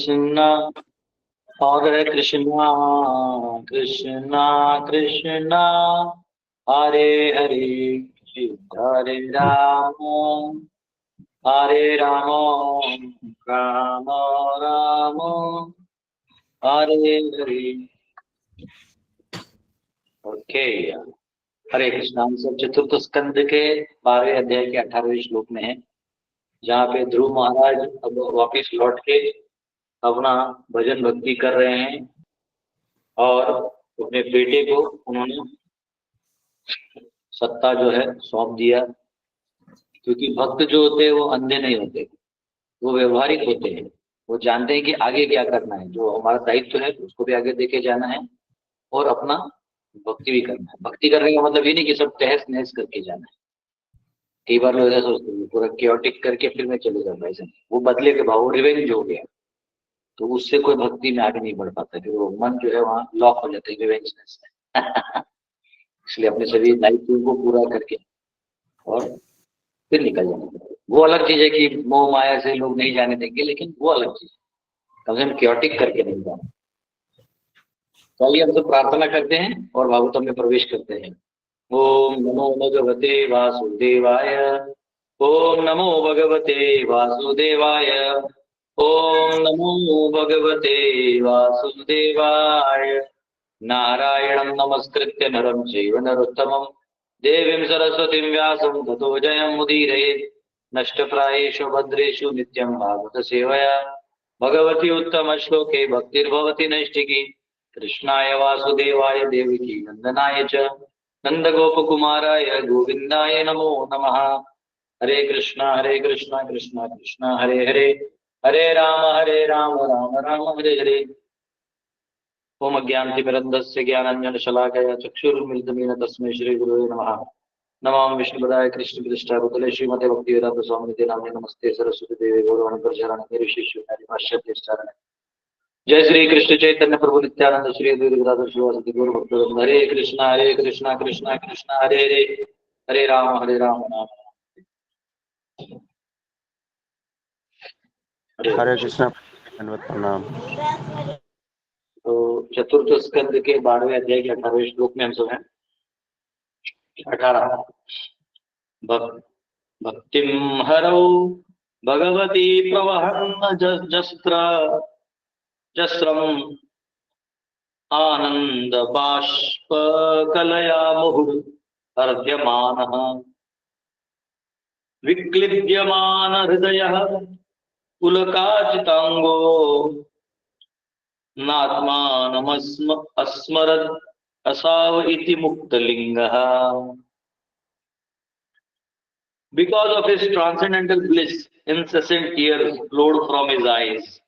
कृष्णा और हरे कृष्णा कृष्णा कृष्णा हरे हरे हरे राम राम राम हरे हरे। ओके, हरे कृष्णा। हम सब चतुर्थ स्कंद के 12वें अध्याय के 18वें श्लोक में है, जहाँ पे ध्रुव महाराज अब वापिस लौट के अपना भजन भक्ति कर रहे हैं और अपने बेटे को उन्होंने सत्ता जो है सौंप दिया। क्योंकि भक्त जो होते हैं वो अंधे नहीं होते, वो व्यवहारिक होते हैं। वो जानते हैं कि आगे क्या करना है, जो हमारा दायित्व है उसको भी आगे देके जाना है और अपना भक्ति भी करना है। भक्ति करने का मतलब ये नहीं कि सब तहस नहस करके जाना है। कई बार लोग ऐसा सोचते हैं पूरा क्योटिक करके फिर मैं चले जाऊंगा, ऐसा वो बदले के भाव, वो रिवेंज हो गया, तो उससे कोई भक्ति में आगे नहीं बढ़ पाता, फिर वो मन जो है वहाँ लॉक हो जाता है रिवेंजनेस में। इसलिए अपने सभी दायित्वों को पूरा करके और फिर निकल जाना चाहिए। वो अलग चीज है कि मोह माया से लोग नहीं जाने देंगे, लेकिन वो अलग चीज है, कम से कम क्योटिक करके नहीं जाना। तो आइए हम तो प्रार्थना करते हैं और भागवतम में प्रवेश करते हैं। ओम नमो भगवते वासुदेवाय। ओम नमो भगवते वासुदेवाय। ओम नमो भगवते वासुदेवाय। नारायणं नमस्कृत्य नरं चैव नरोत्तमं देवीं सरस्वतीं व्यासं ततो जयमुदीरयेत्। नष्टप्रायेषु भद्रेषु नित्यं भागवत सेवया भगवती उत्तम श्लोके भक्तिर्भवति नैष्ठिकी। कृष्णाय वासुदेवाय देवकी नंदनाय च नंदगोपकुमाराय गोविंदाय नमो नमः। हरे कृष्णा कृष्णा कृष्णा हरे हरे, हरे राम राम राम हरे हरे। ओम अज्ञानतिमिरन्धस्य ज्ञानाञ्जनशलाकया चक्षुरुन्मिलितं तस्मै श्रीगुरुवे नमः। नमामि विष्णुपदाय कृष्णपृष्ठाय भूतले श्रीमते भक्तिवेदांत स्वामिनिधे नामिने नमस्ते सरस्वती देवी गौरवाणी प्रचारणे ऋषिश्वरारि पाश्चात्य। जय श्री कृष्ण चैतन्य प्रभु नित्यानंद श्री अद्वैत श्रीवासदि गौर भक्तवृंद। हरे कृष्णा कृष्णा कृष्णा हरे हरे, हरे राम राम। हरे कृष्णा, प्रणाम। तो चतुर्थ स्कंद के 12वें अध्याय के 18वें श्लोक में हम सब हैं। 18 भक्तिम हरौ भगवती प्रवहन् जस्रम आनंद बाष्प कलया मुहुः अर्ध्यमानः विक्लिद्यमान हृदयः पुलकाचितांगो नात्मानमस्म अस्मरत् असाव इति मुक्तलिंगः। Because of his transcendental bliss, incessant tears flowed from his eyes.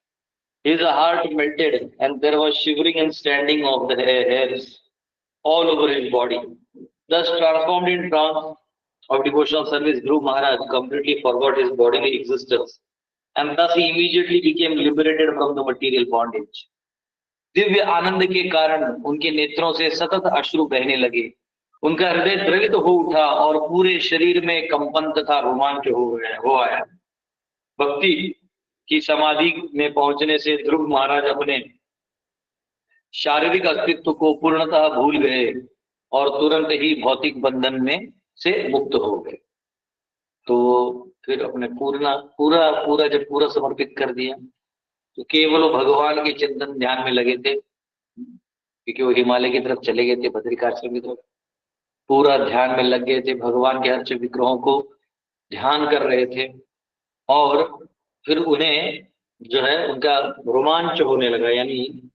His heart melted, and there was shivering and standing of the hairs all over his body. Thus, transformed in trance of devotional service, Dhruv Maharaj completely forgot his bodily existence, and thus he immediately became liberated from the material bondage. Divya आनंद के कारण उनके नेत्रों से सतत अश्रु बहने लगे। उनका हृदय द्रवित हो उठा और पूरे शरीर में कंपन तथा रोमांच हो आया। भक्ति की समाधि में पहुंचने से ध्रुव महाराज अपने शारीरिक अस्तित्व को पूर्णतः भूल गए और तुरंत ही भौतिक बंधन में से मुक्त हो गए। तो फिर अपने पूरा जब पूरा समर्पित कर दिया तो केवल वो भगवान के चिंतन ध्यान में लगे थे, क्योंकि वो हिमालय की तरफ चले गए थे, बद्रिकाश्रम की तरफ पूरा ध्यान में लग गए थे, भगवान के हर विग्रहों को ध्यान कर रहे थे। और फिर उन्हें जो है उनका रोमांच होने लगा, यानी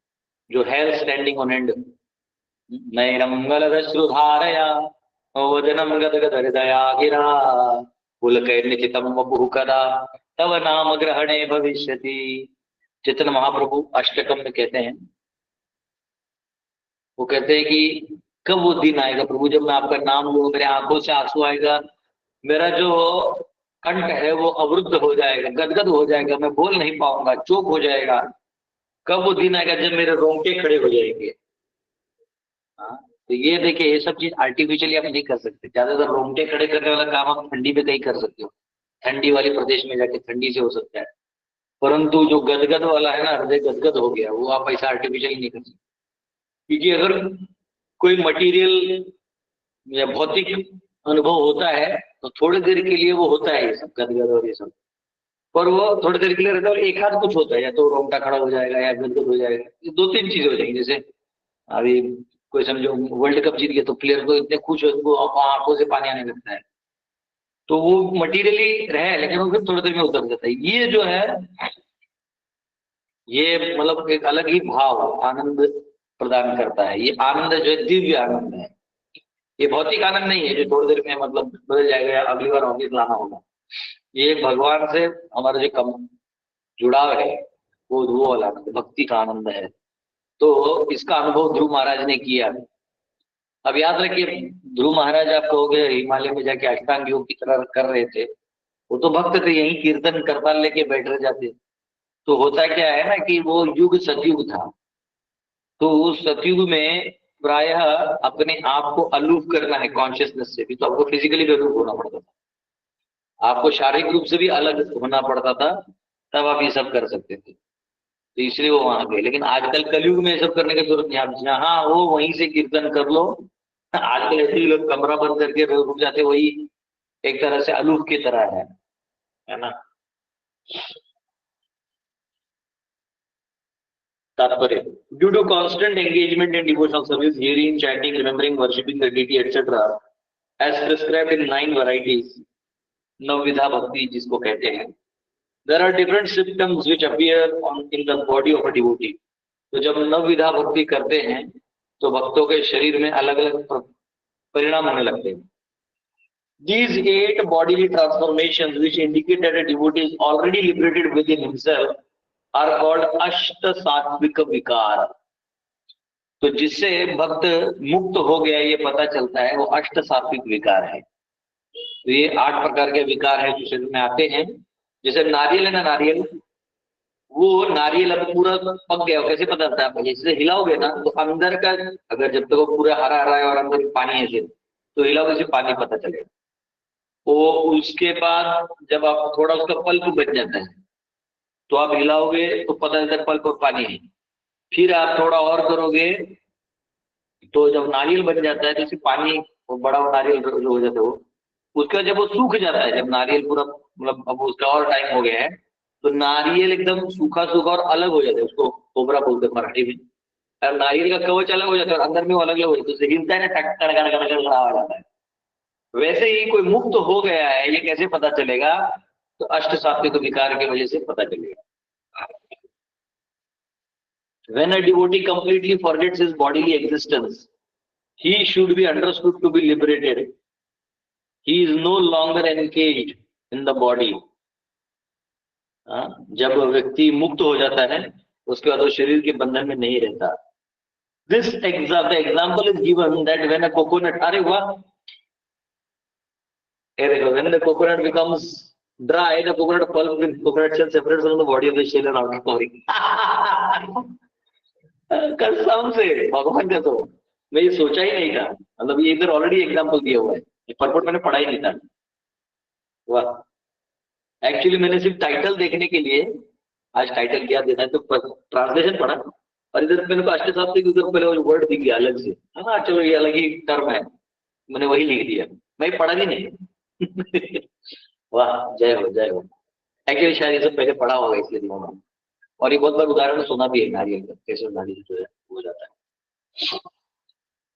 जो हेयर स्टैंडिंग ऑन एंड। नयनम गलदश्रुधारया वदनम गदगद हृदया गिरा पुलकैर्निचितम वपुः कदा तव नाम ग्रहणे भविष्यति। चैतन्य महाप्रभु अष्टकम में कहते हैं, वो कहते हैं कि कब वो दिन आएगा प्रभु जब मैं आपका नाम लूंगा, मेरे आंखों से आंसू आएगा, मेरा जो कंठ है वो अवरुद्ध हो जाएगा, गदगद हो जाएगा, मैं बोल नहीं पाऊंगा, चोक हो जाएगा। कब वो दिन आएगा जब मेरे रोंगटे खड़े हो जाएंगे। हाँ, तो ये देखिए, ये सब चीज आर्टिफिशियली आप नहीं कर सकते। ज्यादातर रोंगटे खड़े करने वाला काम आप ठंडी में कहीं कर सकते हो, ठंडी वाले प्रदेश में जाके ठंडी से हो सकता है। परंतु जो गदगद वाला है ना, हृदय गदगद हो गया, वो आप ऐसा आर्टिफिशियल नहीं कर सकते। क्योंकि अगर कोई मटेरियल या भौतिक अनुभव होता है तो थोड़ी देर के लिए वो होता है, ये सब गदगद और ये सब, पर वो थोड़ी देर के लिए रहता है। और एक हाथ कुछ होता है, या तो रोंगटा खड़ा हो जाएगा या गदगद हो जाएगा, ये दो तीन चीजें हो जाएंगी। जैसे अभी कोई समझो वर्ल्ड कप जीत गया तो प्लेयर को इतने खुश हो, उनको आंखों से पानी आने लगता है, तो वो मटीरियली रहे लेकिन वो फिर थोड़ी देर में उतर जाता है। ये जो है, ये मतलब एक अलग ही भाव, आनंद प्रदान करता है। ये आनंद जो है दिव्य आनंद है, ये भौतिक आनंद नहीं है जो थोड़ी देर में मतलब बदल जाएगा या अगली बार ऑफिस लाना होगा। ये भगवान से हमारा जो कम जुड़ाव है, वो वाला आनंद, भक्ति का आनंद है। तो इसका अनुभव ध्रुव महाराज ने किया। अब याद रखिए, ध्रुव महाराज आप कहोगे हिमालय में जाके अष्टांग योग की तरह कर रहे थे, वो तो भक्त थे, यही कीर्तन करताल लेके बैठ रह जाते। तो होता क्या है ना कि वो युग सतयुग था, तो उस सतयुग में प्रायः अपने आप को अलूफ करना है कॉन्शियसनेस से भी, तो आपको फिजिकली भी अलूफ होना पड़ता था, आपको शारीरिक रूप से भी अलग होना पड़ता था, तब आप ये सब कर सकते थे। तो इसलिए वो वहां गए। लेकिन आजकल कलयुग में ये सब करने की जरूरत नहीं, आप जहां हो वहीं से कीर्तन कर लो। आजकल ऐसे ही लोग कमरा बंद करके रुक जाते, वही एक तरह से अलूफ की तरह है ना। तात्पर्य, due to constant engagement in devotional service, hearing, chanting, remembering, worshipping the deity etcetera as prescribed in 9 varieties, नवविधा भक्ति जिसको कहते हैं, there are different symptoms which appear on in the body of a devotee. तो जब नवविधा भक्ति करते हैं तो भक्तों के शरीर में अलग अलग परिणाम होने लगते हैं। These 8 bodily transformations which indicate that a devotee is already liberated within himself are called अष्ट सात्विक विकार। तो जिससे भक्त मुक्त हो गया ये पता चलता है, वो अष्ट सात्विक विकार है। तो ये 8 प्रकार के विकार है जो शरीर में आते हैं। जैसे नारियल है ना, नारियल, वो नारियल अब पूरा पक गया, कैसे पता चलता है आपको? जैसे हिलाओगे ना तो अंदर का, अगर जब तक वो पूरा हरा हरा है और अंदर पानी है तो हिलाओगे से पानी पता चलेगा। वो उसके बाद जब आप थोड़ा उसका पल्प बन जाता है तो आप हिलाओगे तो पता चलता है पल्प और पानी है। फिर आप थोड़ा और करोगे तो जब नारियल बन जाता है तो इसे पानी, वो बड़ा नारियल जो हो जाता है वो, उसका जब वो सूख जाता है, जब नारियल पूरा मतलब अब उसका और टाइम हो गया है तो नारियल एकदम सूखा सूखा और अलग हो जाता है, उसको कोबरा बोलते हैं मराठी में। और नारियल का कवच अलग हो जाता है और अंदर में वो अलग अलग हो जाता है, तो हिलता है ना, खड़ा हो जाता है। वैसे ही कोई मुक्त हो गया है, ये कैसे पता चलेगा? तो अष्ट सात्विक विकार की वजह से पता चलेगा। When a devotee completely forgets his bodily existence, he should be understood to be liberated. He is no longer engaged in the body. जब व्यक्ति मुक्त हो जाता है उसके बाद वो शरीर के बंधन में नहीं रहता। This example is given that when a coconut, अरे वाह, when the coconut becomes dry, the coconut pulp with coconut shell separates from the body of the shell and outer covering. कसम से भगवान का, तो मैं ये सोचा ही नहीं था, मतलब ये इधर ऑलरेडी एग्जाम्पल दिया हुआ है, ये परपोर्ट मैंने पढ़ा ही नहीं था। वाह, एक्चुअली मैंने सिर्फ टाइटल देखने के लिए आज टाइटल क्या देना है तो ट्रांसलेशन पढ़ा, और इधर मेरे को अष्ट सात्विक उधर पहले वो वर्ड दिख गया अलग से, हाँ चलो ये अलग ही टर्म है, मैंने वही लिख दिया, मैं पढ़ा भी नहीं। वाह, जय हो जय हो। एक्चुअली शायद ये सब पहले पढ़ा होगा इसलिए दिमाग में, और ये बहुत बार उदाहरण सुना भी है नारियल का, कैसे नारियल जो है हो जाता है।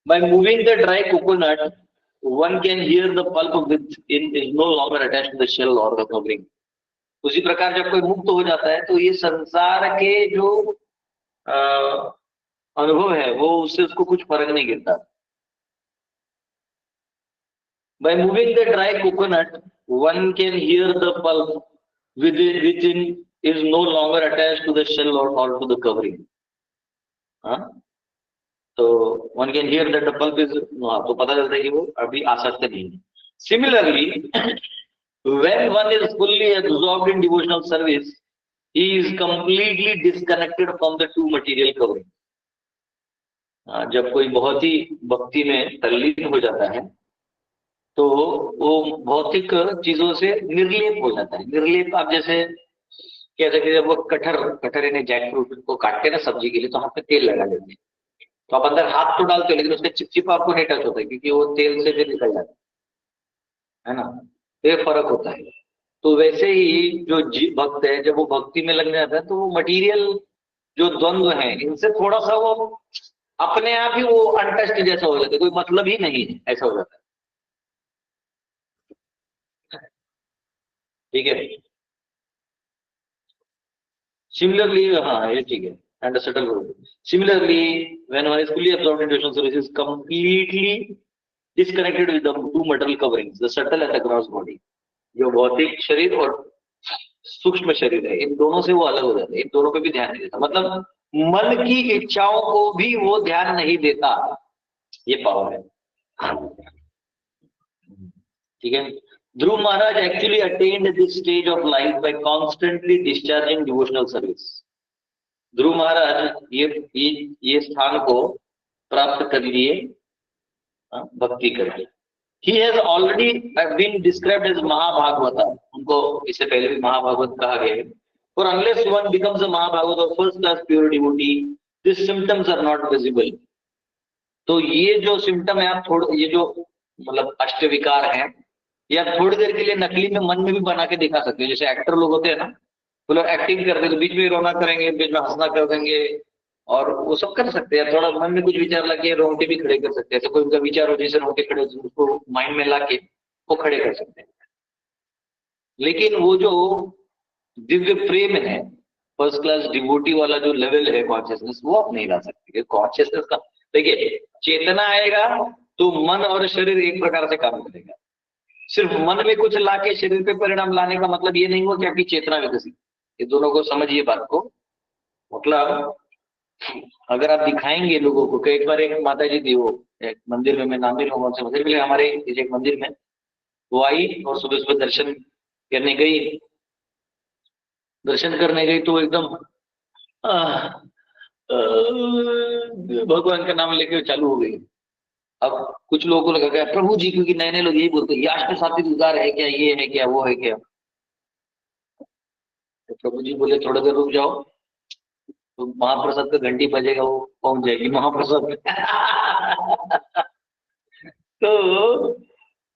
By moving the dry coconut, one can hear the pulp within is no longer attached to the shell or the covering. उसी प्रकार जब कोई मुक्त हो जाता है तो ये संसार के जो अनुभव है वो उससे उसको कुछ फर्क नहीं गिरता। By moving the dry coconut, one can hear the pulp within is no longer attached to the shell or to the covering. तो one can hear that the pulp is, तो पता चलता है कि वो अभी आसक्त नहीं है। Similarly, when one is fully absorbed in devotional service, he is completely disconnected from the two material covering. जब कोई बहुत ही भक्ति में तल्लीन हो जाता है तो वो भौतिक चीजों से निर्लेप हो जाता है। निर्लेप, आप जैसे कैसे कि जब वो कटहर कटहर यानी जैक फ्रूट को काटते हैं ना सब्जी के लिए, तो हाथ में तेल लगा लेते हैं, तो आप अंदर हाथ तो डालते हो लेकिन उसका चिपचिप आपको नहीं टच होता है, क्योंकि वो तेल से फिर निकल जाता है ना। तो ये फर्क होता है। तो वैसे ही जो भक्त है, जब वो भक्ति में लगने जाता है तो वो मटेरियल जो द्वंद्व है इनसे थोड़ा सा वो अपने आप ही वो अनटच्ड जैसा हो जाता है, कोई मतलब ही नहीं है ऐसा हो जाता है। ठीक है। सिमिलरली, हाँ ये ठीक है, एंड सेटल हो। Similarly when one is fully absorbed in devotional service is completely disconnected with the two material coverings, the subtle and the gross body. जो भौतिक शरीर और सूक्ष्म शरीर है, इन दोनों से वो अलग हो जाता है, इन दोनों पे भी ध्यान नहीं देता, मतलब मन की इच्छाओं को भी वो ध्यान नहीं देता। ये पावर है। ठीक है। Dhruv Maharaj actually attend this stage of life by constantly discharging devotional service. Dhruv Maharaj ये स्थान को प्राप्त कर लिए भक्ति करके। He has already been described as Mahabhagavata, उनको इससे पहले भी महाभागवत कहा गया है। For unless one becomes a Mahabhagavata or first class pure devotee, these symptoms are not visible. तो ये जो सिम्टम है, आप थोड़ा ये जो मतलब अष्ट विकार है, ये आप थोड़ी देर के लिए नकली में मन में भी बना के दिखा सकते हो। जैसे एक्टर लोग होते हैं ना, वो लोग एक्टिंग करते तो बीच में रोना करेंगे, बीच में हंसना कर देंगे, और वो सब कर सकते हैं। थोड़ा मन में कुछ विचार लगे, रोंगटे भी खड़े कर सकते हैं। ऐसे कोई उनका विचार हो जैसे रोंगटे खड़े, उसको माइंड में लाके वो खड़े कर सकते हैं। लेकिन वो जो दिव्य प्रेम है, फर्स्ट क्लास डिवोटी वाला जो लेवल है कॉन्शियसनेस, वो आप नहीं ला सकते। कॉन्शियसनेस का देखिए, चेतना आएगा तो मन और शरीर एक प्रकार से काम करेगा। सिर्फ मन में कुछ लाके शरीर पे परिणाम लाने का मतलब ये नहीं हुआ कि आपकी चेतना विकसित। ये दोनों को समझिए बात को। मतलब अगर आप दिखाएंगे लोगों को कि एक बार एक माता जी थी, वो एक मंदिर में, मैं नाम भी लूंगा से मंदिर में, हमारे एक मंदिर में वो आई और सुबह सुबह दर्शन करने गई। दर्शन करने गई तो एकदम आह, भगवान का नाम लेके चालू हो गई। अब कुछ लोगों को लगा क्या प्रभु जी, क्योंकि नए नए लोग यही बोलते हैं, ये अष्टसात्विक विकार है क्या, ये है क्या, वो है क्या। तो प्रभु जी बोले थोड़ा देर रुक जाओ, तो महाप्रसाद का घंटी बजेगा, वो पहुंच जाएगी महाप्रसाद में। तो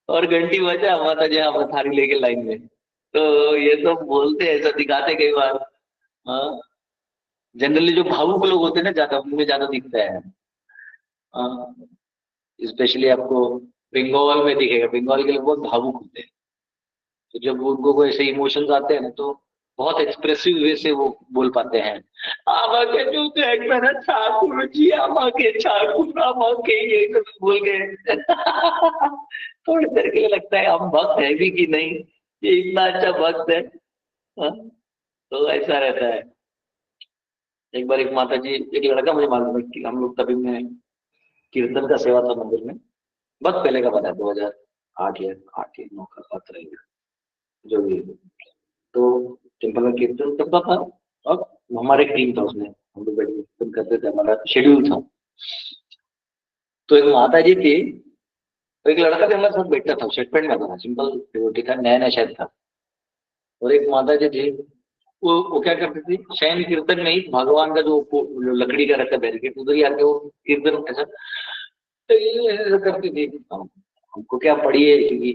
और घंटी बजा, माता जी हाँ थाली लेके लाइन में। तो ये तो बोलते हैं, ऐसा दिखाते कई बार। हाँ, जनरली जो भावुक लोग होते हैं ना, ज्यादा उनमें ज्यादा दिखता है। स्पेशली आपको बंगाल में दिखेगा, बंगाल के लोग बहुत भावुक होते हैं। तो जब उनको कोई ऐसे इमोशंस आते हैं ना, तो बहुत एक्सप्रेसिव वे से वो बोल पाते हैं। आमाके जो देख मेरा ठाकुर जी, आमाके ठाकुर, आमाके ये सब बोल के। थोड़ी देर के लिए लगता है हम भक्त है भी कि नहीं, ये इतना अच्छा भक्त है। हाँ? तो ऐसा रहता है। एक बार एक माता जी, एक लड़का, मुझे मालूम है कि हम लोग तभी में कीर्तन का सेवा था मंदिर में, बहुत पहले का बात है, 2008 या 8 या 9 का बात रहेगा जो भी। तो टेम्पल में कीर्तन करता था, और हमारे एक टीम था, उसमें हम लोग बैठ के कीर्तन करते थे, हमारा शेड्यूल था। तो एक माता जी थी, तो एक लड़का भी हमारे साथ बैठा था, शर्ट पैंट में था, सिंपल डिवोटी था, नया नया शायद था। और एक माता जी थी, वो क्या करती थी, शयन कीर्तन में ही भगवान का जो लकड़ी का रहता है बैरिकेड, उधर ही आके वो कीर्तन ऐसा करती थी। हमको क्या पड़ी है, क्योंकि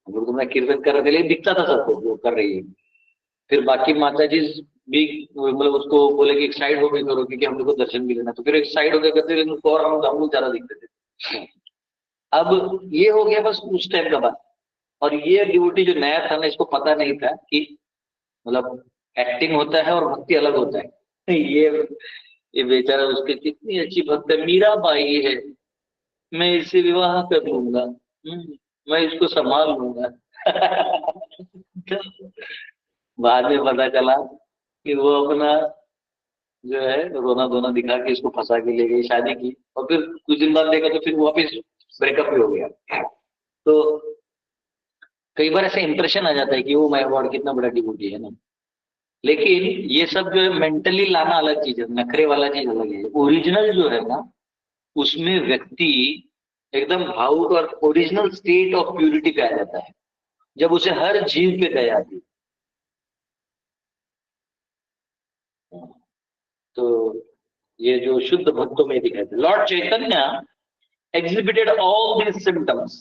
हम लोग तो मैं कीर्तन कर रहे थे, लेकिन दिखता था सबको वो कर रही है। फिर बाकी माता जी भी मतलब उसको बोले कि एक साइड हो गई करो, क्योंकि हम लोग को दर्शन भी लेना। तो फिर एक साइड हो गया करते, लेकिन उसको और हम लोग ज्यादा दिखते थे। अब ये हो गया बस उस टाइम का बात। और ये डिवोटी जो नया था ना, इसको पता नहीं था कि मतलब एक्टिंग होता है और भक्ति अलग होता है। ये बेचारा, उसके कितनी अच्छी भक्त है, मीरा बाई है, मैं इससे विवाह कर लूंगा, मैं इसको संभाल लूंगा। बाद में पता चला कि वो अपना जो है रोना धोना दिखा के इसको फंसा के ले गई, शादी की, और फिर कुछ दिन बाद देखा तो फिर वापस ब्रेकअप ही हो गया। तो कई बार ऐसा इंप्रेशन आ जाता है कि वो माय गॉड कितना बड़ा डिवोटी है ना। लेकिन ये सब जो है मेंटली लाना अलग चीज है, नखरे वाला चीज अलग है। ओरिजिनल जो है ना, उसमें व्यक्ति एकदम भावुक और ओरिजिनल स्टेट ऑफ प्यूरिटी पे आ जाता है, जब उसे हर जीव पे दया आती है। तो ये जो शुद्ध भक्तों में दिखाई दे, Lord Chaitanya exhibited all these symptoms.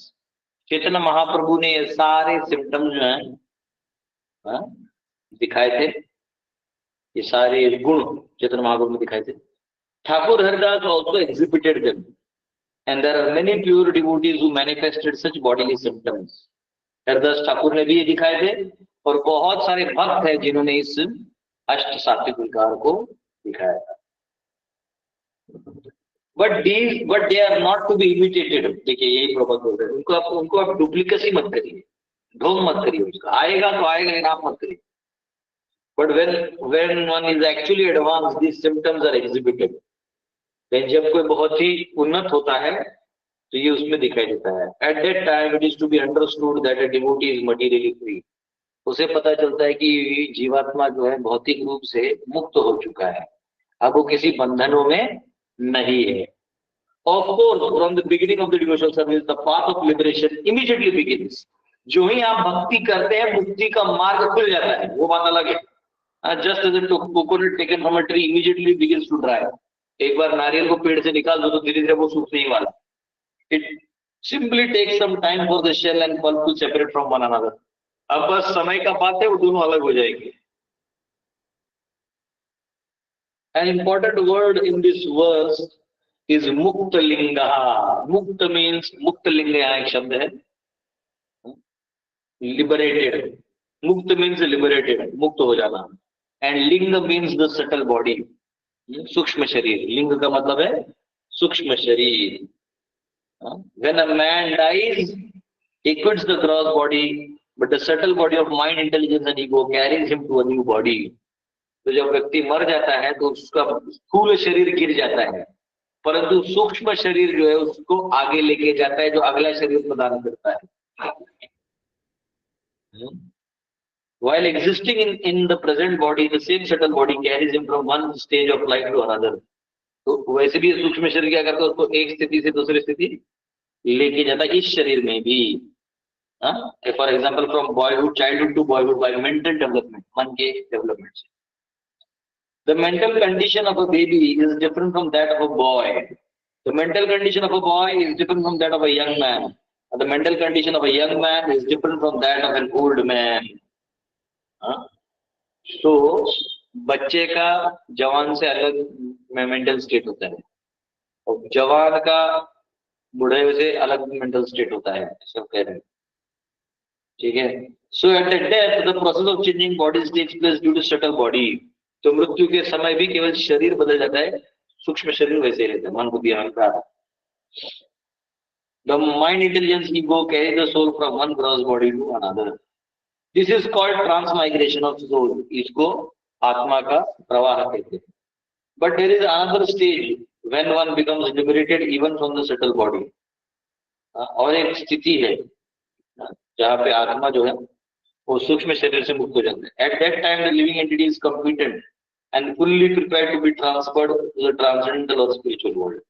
Chaitanya Mahaprabhu ने ये सारे सिम्टम्स जो हैं दिखाए थे, ये सारे गुण चैतन्य महाप्रभु ने दिखाए थे। Thakur Haridas also exhibited them, and there are many pure devotees who manifested such bodily symptoms. Haridas Thakur ने भी ये दिखाए थे और बहुत सारे भक्त हैं जिन्होंने इस अष्ट सात्विक विकार को दिखाया था। But they are not to be imitated. देखिए यही प्रॉब्लम बोल रहे हैं, उनको आप डुप्लीकेसी मत करिए, ढोंग मत करिए, उसका आएगा तो आएगा लेकिन आप मत करिए। But when one is actually advanced, these symptoms are exhibited. जब कोई बहुत ही उन्नत होता है तो ये उसमें दिखाई देता है। At that time it is to be understood that a devotee is materially free. उसे पता चलता है कि जीवात्मा जो है भौतिक रूप से मुक्त हो चुका है, अब वो किसी बंधनों में नहीं है। Of course, from the beginning of the devotional service, the path of liberation immediately begins. जो ही आप भक्ति करते हैं मुक्ति का मार्ग खुल जाता है, वो बात अलग है। Just as a coconut taken from a tree immediately begins to dry. एक बार नारियल को पेड़ से निकाल दो तो धीरे धीरे वो सूखने ही वाला। It simply takes some time for the shell and pulp to separate from one another. अब बस समय का बात है, वो दोनों अलग हो जाएंगे। An important word in this verse is muktalinga. Mukta means, muktalinga यहाँ एक शब्द है, liberated. Mukta means liberated, मुक्त हो जाना। And linga means the subtle body, सूक्ष्म शरीर। लिंग का मतलब है सूक्ष्म शरीर। When a man dies, he quits the gross body, but the subtle body of mind, intelligence and ego carries him to a new body. तो जब व्यक्ति मर जाता है तो उसका स्थूल शरीर गिर जाता है, परंतु सूक्ष्म शरीर जो है उसको आगे लेके जाता है, जो अगला शरीर प्रदान करता है। While existing in the present body, the same subtle body carries him from one stage of life to another. तो वैसे भी सूक्ष्म शरीर क्या करता है, उसको एक स्थिति से दूसरी स्थिति लेके जाता है, इस शरीर में भी। For example from boyhood, childhood to boyhood by mental development, मन के डेवलपमेंट से। The mental condition of a baby is different from that of a boy. The mental condition of a boy is different from that of a young man. And the mental condition of a young man is different from that of an old man. तो बच्चे का जवान से अलग mental state होता है और जवान का बूढ़े से अलग मेंटल स्टेट होता है, ऐसा कह रहे हैं। ठीक है। So at the death the process of changing body takes place due to subtle body. तो मृत्यु के समय भी केवल शरीर बदल जाता है, सूक्ष्म शरीर वैसे ही रहता है, मन बुद्धि अहंकार। The mind intelligence ego carry the soul from one gross body to another. This is called transmigration of soul. इसको आत्मा का प्रवाह कहते हैं। But there is another stage when one becomes liberated even from the subtle body. और एक स्थिति है जहाँ पे आत्मा जो है वो सूक्ष्म शरीर से मुक्त हो जाता है। At that time the living entity is completed and fully prepared to be transferred to the transcendental or spiritual world.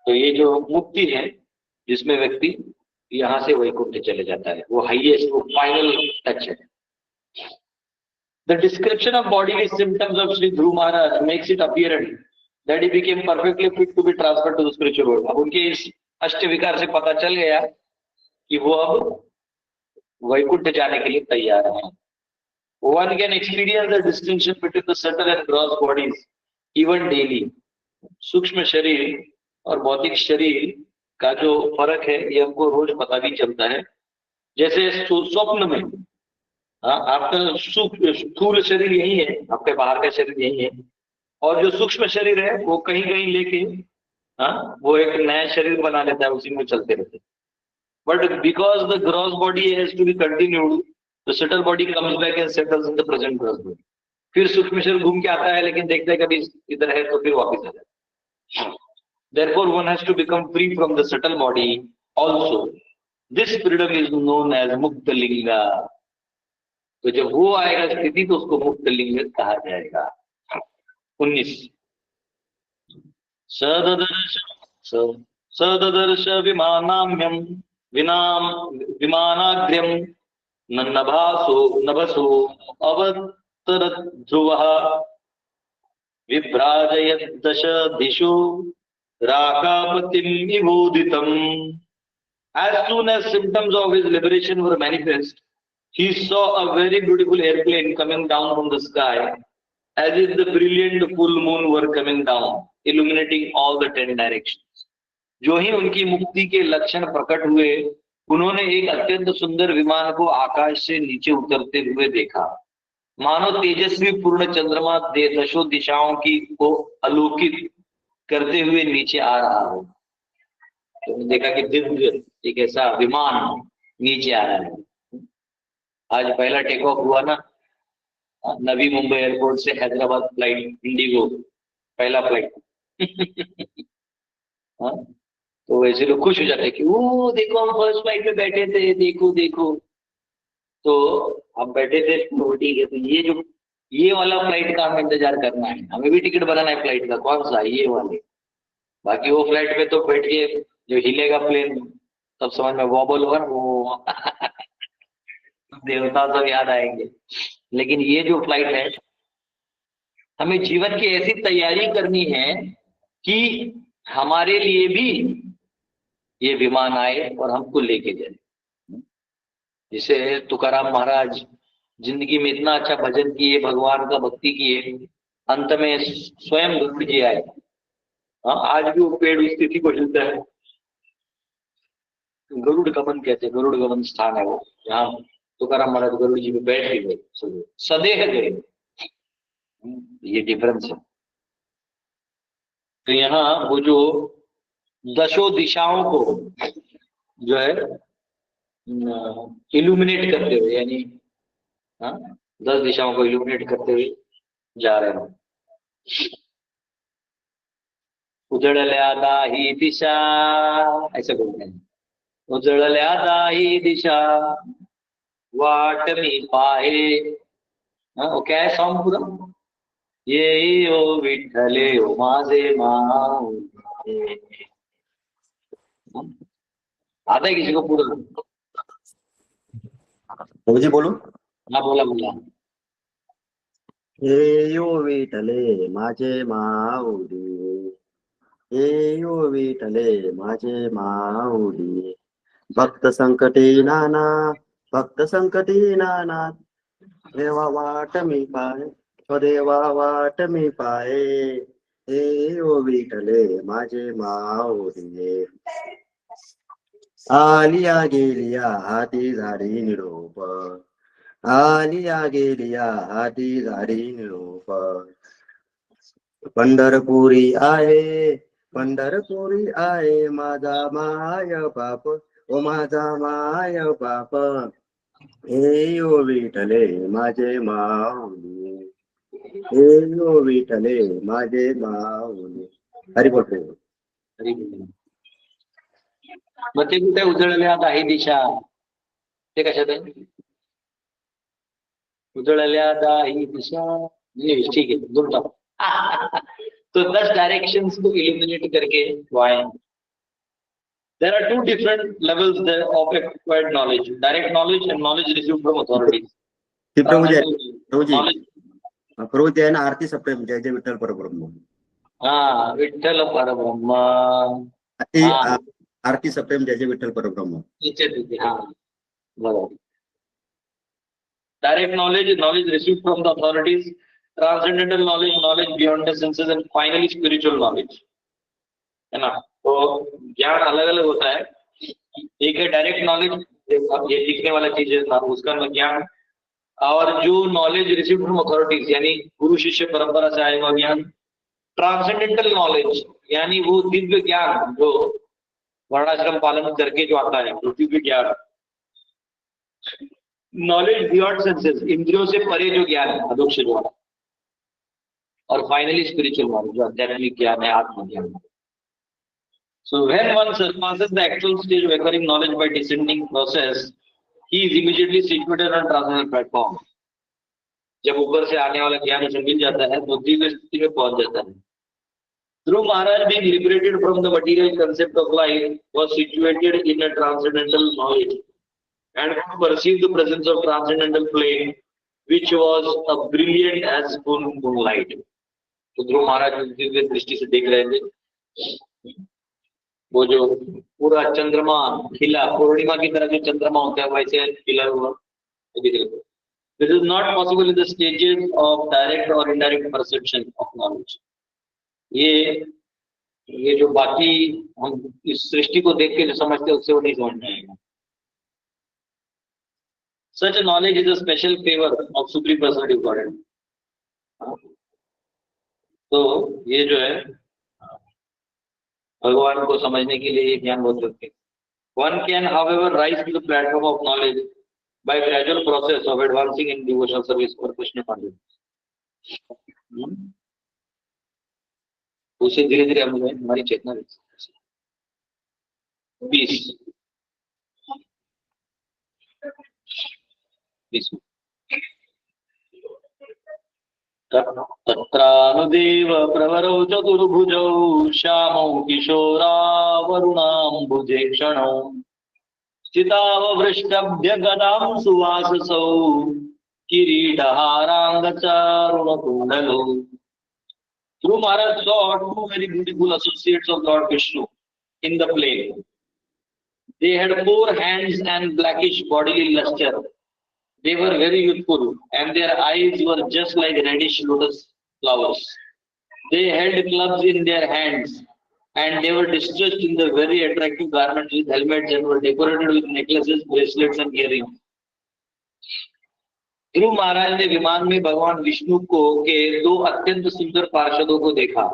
तो ये जो मुक्ति है जिसमें व्यक्ति यहाँ से वैकुंठ चले जाता है, वो हाईएस्ट, वो फाइनल टच है। The description of bodily symptoms of Sri Dhruv Maharaj makes it apparent that he became perfectly fit to be transferred to the spiritual world. अब उनके इस अष्ट विकार से पता चल गया कि वो अब वैकुंठ जाने के लिए तैयार हैं। One can experience the distinction between the subtle and gross bodies even daily. सूक्ष्म शरीर और भौतिक शरीर का जो फर्क है ये हमको रोज पता भी चलता है। जैसे स्वप्न में आपका स्थूल शरीर यही है, आपके बाहर का शरीर यही है, और जो सूक्ष्म शरीर है वो कहीं कहीं लेके वो एक नया शरीर बना लेता है, उसी में चलते रहते। But because the gross body has to be continued, the subtle body comes back and settles in the present gross body. फिर सूक्ष्म शरीर घूम के आता है लेकिन देखते हैं कभी इधर है तो फिर वापस आ जाता है। Therefore one has to become free from the subtle body also. This freedom is known as muktalinga. तो जब वो आएगा स्थिति तो उसको मुक्तलिंग कहा जाएगा। 19 सददर्श विमानाम्यम विमानाग्र्यम नभसो ध्रुवः विभ्राजयत् दश दिशु राकापतिं विबोधितम्. As soon as symptoms of his liberation were manifest, he saw a very beautiful airplane coming down from the sky, as if the brilliant full moon were coming down, illuminating all the 10 directions. जो ही उनकी मुक्ति के लक्षण प्रकट हुए, उन्होंने एक अत्यंत सुंदर विमान को आकाश से नीचे उतरते हुए देखा, मानो तेजस्वी पूर्ण चंद्रमा दशों दिशाओं की को आलोकित करते हुए नीचे आ रहा हो. तो देखा कि दिव्य एक ऐसा विमान नीचे आ रहा है. आज पहला टेक ऑफ हुआ ना, नवी मुंबई एयरपोर्ट से हैदराबाद फ्लाइट, इंडिगो पहला फ्लाइट. तो वैसे लोग खुश हो जाते हैं कि वो देखो हम फर्स्ट फ्लाइट में बैठे थे, देखो देखो. तो हम बैठे थे तो ठीक है, तो ये वाला फ्लाइट का हमें इंतजार करना है, हमें भी टिकट बनाना है फ्लाइट का. कौन सा? ये वाले. बाकी वो फ्लाइट में तो बैठ के जो हिलेगा प्लेन तब समझ में वॉबल होगा, वो देवता सब याद आएंगे. लेकिन ये जो फ्लाइट है, हमें जीवन की ऐसी तैयारी करनी है कि हमारे लिए भी ये विमान आए और हमको लेके जाए. जिसे तुकाराम महाराज जिंदगी में इतना अच्छा भजन किए, भगवान का भक्ति किए, अंत में स्वयं गरुड़ जी आए. आज भी वो पेड़ उस स्थिति को हिलता है. गरुड़ गमन कहते हैं, गरुड़ गमन स्थान है वो, जहाँ तुकाराम महाराज गरुड़ जी में बैठ गए, सदेह गए. ये डिफरेंस है. तो यहाँ वो जो दशों दिशाओं को जो है इल्यूमिनेट करते हुए, यानी 10 दिशाओं को इल्यूमिनेट करते हुए जा रहे हैं. उजळल्या दाही दिशा, ऐसा बोलते हैं. उजळल्या दाही दिशा वाट मी पाहे. वो क्या है सॉन्ग पूरा? ये ओ विठ्ठले ओ माझे माऊ. आता है किसी को पूरा? जी बोलू. हाँ बोला बोला. हे यो विठले माझे माऊली, हे यो विठले माझे माऊली, भक्त संकटी नाना, भक्त संकटी नाना, देवा वाट मी पाय, देवा वाट मी पाये, हे यो विठले माझे माऊली. आलिया गेलिया हाती झाडी निरोप, आलिया गेलिया हाती झाडी निरोप, पंढरपुरी आहे, पंढरपुरी आहे माझा माय बाप, ओ माझा माय बाप, हे यो विठले माझे माऊली, हे यो विठले माझे माऊली. हरी बोल. हरी बोल. मग ते कुठे उजळल्या दाही दिशा, ते कशात आहे? उजळल्या दाही दिशा, ठीक है, दूर जाओ. तो 10 डायरेक्शंस को इल्यूमिनेट करके वो आए. There are 2 different levels of acquired knowledge: direct knowledge and knowledge received from authorities. प्रभुजी आहे ना, आरती सप्रेम जय जय विठ्ठल परब्रह्म. हाँ, विठ्ठल परब्रह्म. आरती सप्रेम जय जय विठ्ठल परब्रह्म. हाँ बराबर. Direct knowledge is knowledge received from the authorities, transcendental knowledge, knowledge beyond the senses, and finally spiritual knowledge. है ना? तो ज्ञान अलग अलग होता है. एक है डायरेक्ट नॉलेज, ये लिखने वाला चीज है उसका ज्ञान, और जो नॉलेज रिसीव्ड फ्रॉम अथॉरिटीज यानी गुरु शिष्य परंपरा से आए हुआ ज्ञान. ट्रांसेंडेंटल नॉलेज यानी वो दिव्य ज्ञान जो वर्णाश्रम पालन करके जो आता है, वो दिव्य ज्ञान. नॉलेज बियॉन्ड सेंसेस, इंद्रियों से परे जो ज्ञान है, अदोक्ष जो है. और फाइनली स्पिरिचुअल नॉलेज जो आध्यात्मिक ज्ञान है, आत्मज्ञान. So when one surpasses the actual stage of acquiring knowledge by descending process, he is immediately situated on transcendental platform. जब ऊपर से आने वाला ज्ञान उसे मिल जाता है तो दिव्य स्थिति में पहुंच जाता है. Dhruv Maharaj, being liberated from the material concept of life, was situated in a transcendental knowledge and perceived the presence of transcendental plane which was a brilliant as full moonlight. तो ध्रुव महाराज दिव्य दृष्टि से देख रहे थे, वो जो पूरा चंद्रमा खिला, पूर्णिमा की तरह जो चंद्रमा होता है वैसे खिला हुआ दिख रहे थे. This is not possible in the stages of direct or indirect perception of knowledge. ये जो बाकी हम इस सृष्टि को देख के जो समझते हैं उससे वो नहीं समझ में आएगा. Such a knowledge is a special favor of Supreme Personality of Godhead. तो ये जो है भगवान को समझने के लिए ये ज्ञान बहुत जरूरी है. One can, however, rise to the platform of knowledge by gradual process of advancing in devotional service or Krishna consciousness. उसे धीरे धीरे हम हमारी चेतना 20 तत्रानुदेव प्रवरौ चतुर्भुजौ श्यामौ किशोरावरुणाम्बुजे क्षणौ स्थितावभृष्टभ्य गदां सुवाससौ किरीटहाराङ्गचारुणकुण्डलौ. Dhruva Maharaj saw two very beautiful associates of Lord Vishnu in the plain. They had 4 hands and blackish bodily luster. They were very youthful, and their eyes were just like reddish lotus flowers. They held clubs in their hands, and they were distressed in the very attractive garments with helmets and were decorated with necklaces, bracelets, and earrings. ध्रुव महाराज ने विमान में भगवान विष्णु को के 2 अत्यंत सुंदर पार्षदों को देखा.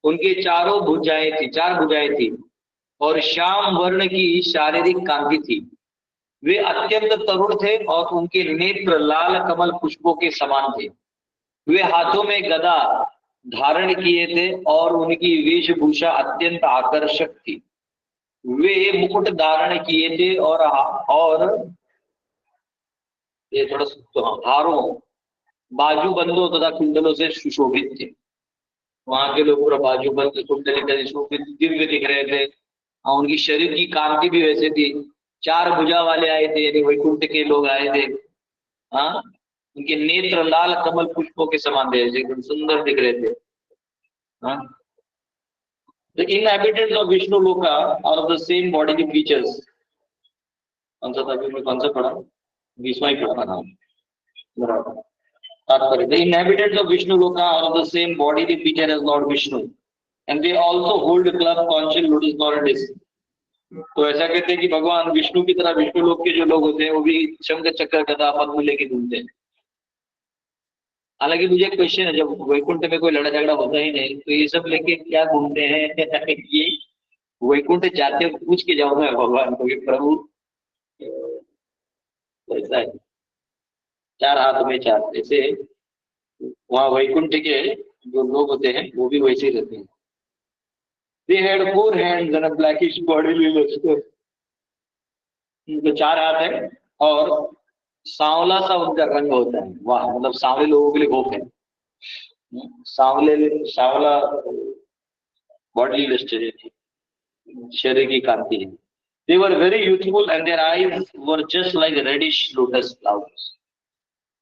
उनके 4 भुजाएं थी और श्याम वर्ण की शारीरिक कांति थी. वे अत्यंत तरुण थे और उनके नेत्र लाल कमल पुष्पों के समान थे. वे हाथों में गदा धारण किए थे और उनकी वेशभूषा अत्यंत आकर्षक थी. वे मुकुट धारण किए थे और ये थोड़ा हारों, बाजूबंदों तथा कुंडलों से सुशोभित थे. वहां के लोग पूरा बाजूबंद कुंडली सुशोभित दिव्य दिख रहे थे. उनकी शरीर की कांति भी वैसे थी. 4 भुजा वाले आए थे, यानी वैकुंठ के लोग आए थे. उनके नेत्र लाल कमल पुष्पों के समान थे, एकदम सुंदर दिख रहे थे. The inhabitants of Vishnu Loka are of the same bodily features. कौन सा पढ़ा? 20वां ही पढ़ा था. The inhabitants of Vishnu Loka are of the same bodily feature as Lord Vishnu, and they also hold club, conch, lotus flowers. तो ऐसा कहते हैं कि भगवान विष्णु की तरह विष्णु लोक के जो लोग होते हैं वो भी शंख चक्र गदा पद्म लेके घूमते हैं. हालांकि मुझे क्वेश्चन है, जब वैकुंठ में कोई लड़ा झगड़ा होता ही नहीं तो ये सब लेके क्या घूमते हैं? ये वैकुंठ जाते पूछ के जाओ ना भगवान को कि प्रभु ऐसा है 4 हाथ में 4, ऐसे वहां वैकुंठ के जो लोग होते हैं वो भी वैसे ही रहते हैं. They had 4 hands and a blackish bodily luster. उनके 4 हाथ है और सांवला सा उनका रंग होता है. वाह, मतलब सांवले लोगों के लिए होप है. सांवला बॉडी लस्टर है, शरीर की कांति है. They were very youthful and their eyes were just like reddish lotus flowers.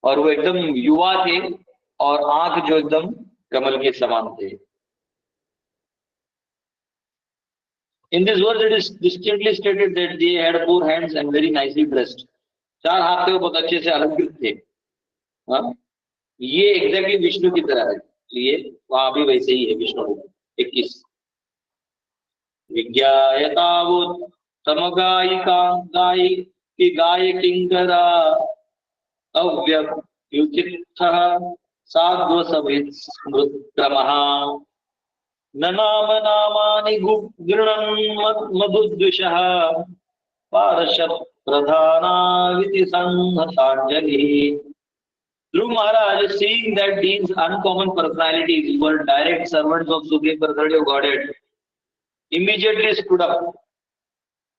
और वो एकदम युवा थे और आंख जो एकदम कमल के समान थे. In this verse, it is distinctly stated that they had 4 hands and very nicely dressed. 4 हाथ थे, वो बहुत अच्छे से अलंकृत थे. ये एग्जैक्टली विष्णु की तरह है. ये वहां भी वैसे ही है. विष्णु 21 विज्ञायतावुत गाय किंकरा अव्ययुचित्थः साध्व समित स्मृतक्रमः न नाम नामानि गृणन् मधुद्विषः पार्षद प्रधानाविति संहतांजलि. Dhruva Maharaj, seeing that these uncommon personalities were direct servants of Supreme Personality of Godhead, immediately stood up.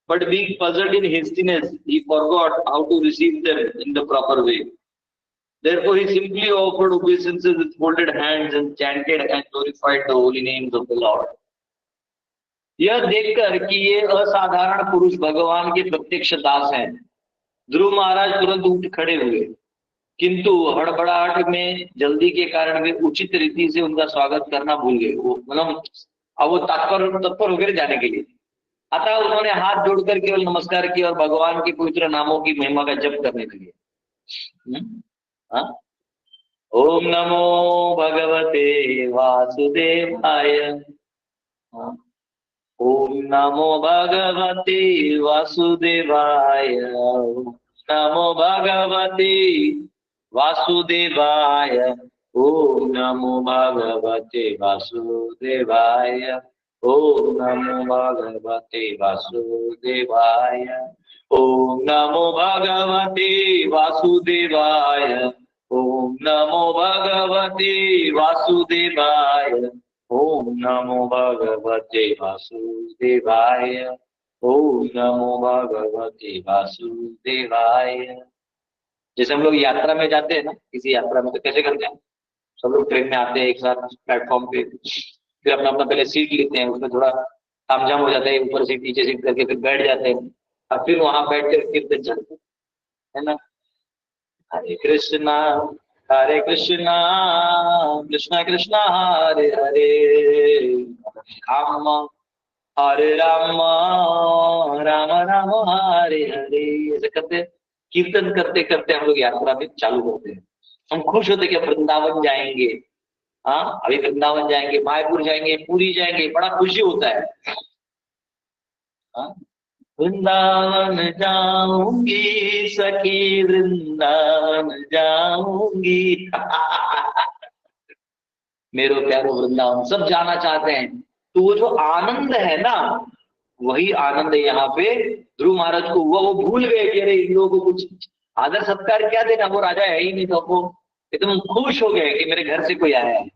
But being puzzled in hastiness, he forgot how to receive them in the proper way. Therefore, he simply offered obeisances with folded hands and chanted and glorified the holy names of the Lord. यह देखकर कि ये असाधारण पुरुष भगवान के प्रत्यक्ष दास हैं, ध्रुव महाराज तुरंत उठ खड़े हुए किंतु हड़बड़ाहट में जल्दी के कारण वे उचित रीति से उनका स्वागत करना भूल गए। वो मतलब अब वो तत्पर तत्पर होकर जाने के लिए, अतः उन्होंने हाथ जोड़कर केवल नमस्कार किया और भगवान के पवित्र नामों की महिमा का जप करने लगे। हाँ? ओम नमो भगवते वासुदेवाय। हाँ? ओम नमो भगवते वासुदेवाय। ओम नमो भगवते वासुदेवाय। ओम नमो भगवते वासुदेवाय। ओम नमो भगवते वासुदेवाय। ओम नमो भगवते वासुदेवाय। ओम नमो भगवते वासुदेवाय। ओम नमो भगवते वासुदेवाय। ओम नमो भगवते वासुदेवाय। जैसे हम लोग यात्रा में जाते हैं ना, किसी यात्रा में, तो कैसे करते हैं? सब लोग ट्रेन में आते हैं एक साथ प्लेटफॉर्म पे, फिर अपना अपना पहले सीट लेते हैं, उसमें थोड़ा तामझाम हो जाता है, ऊपर सीट नीचे सीट करके फिर बैठ जाते हैं, और फिर वहां बैठ कर कीर्तन चलते हैं, है ना? हरे कृष्णा हरे कृष्णा कृष्णा कृष्णा हरे हरे, राम हरे राम राम राम हरे हरे। ऐसे करते कीर्तन करते करते हम लोग यात्रा में चालू करते हैं। हम खुश होते कि वृंदावन जाएंगे। हाँ, अभी वृंदावन जाएंगे, मायापुर जाएंगे, पूरी जाएंगे, बड़ा खुशी होता है। हाँ? वृंदावन जाऊंगी सखी, वृंदावन जाऊंगी। मेरो प्यारो वृंदावन, सब जाना चाहते हैं। तो वो जो आनंद है ना, वही आनंद यहाँ पे ध्रुव महाराज को हुआ। वो भूल गए कि अरे इन लोगों को कुछ आदर सत्कार क्या देना, वो राजा है ही नहीं, तो वो एकदम खुश हो गए कि मेरे घर से कोई आया है।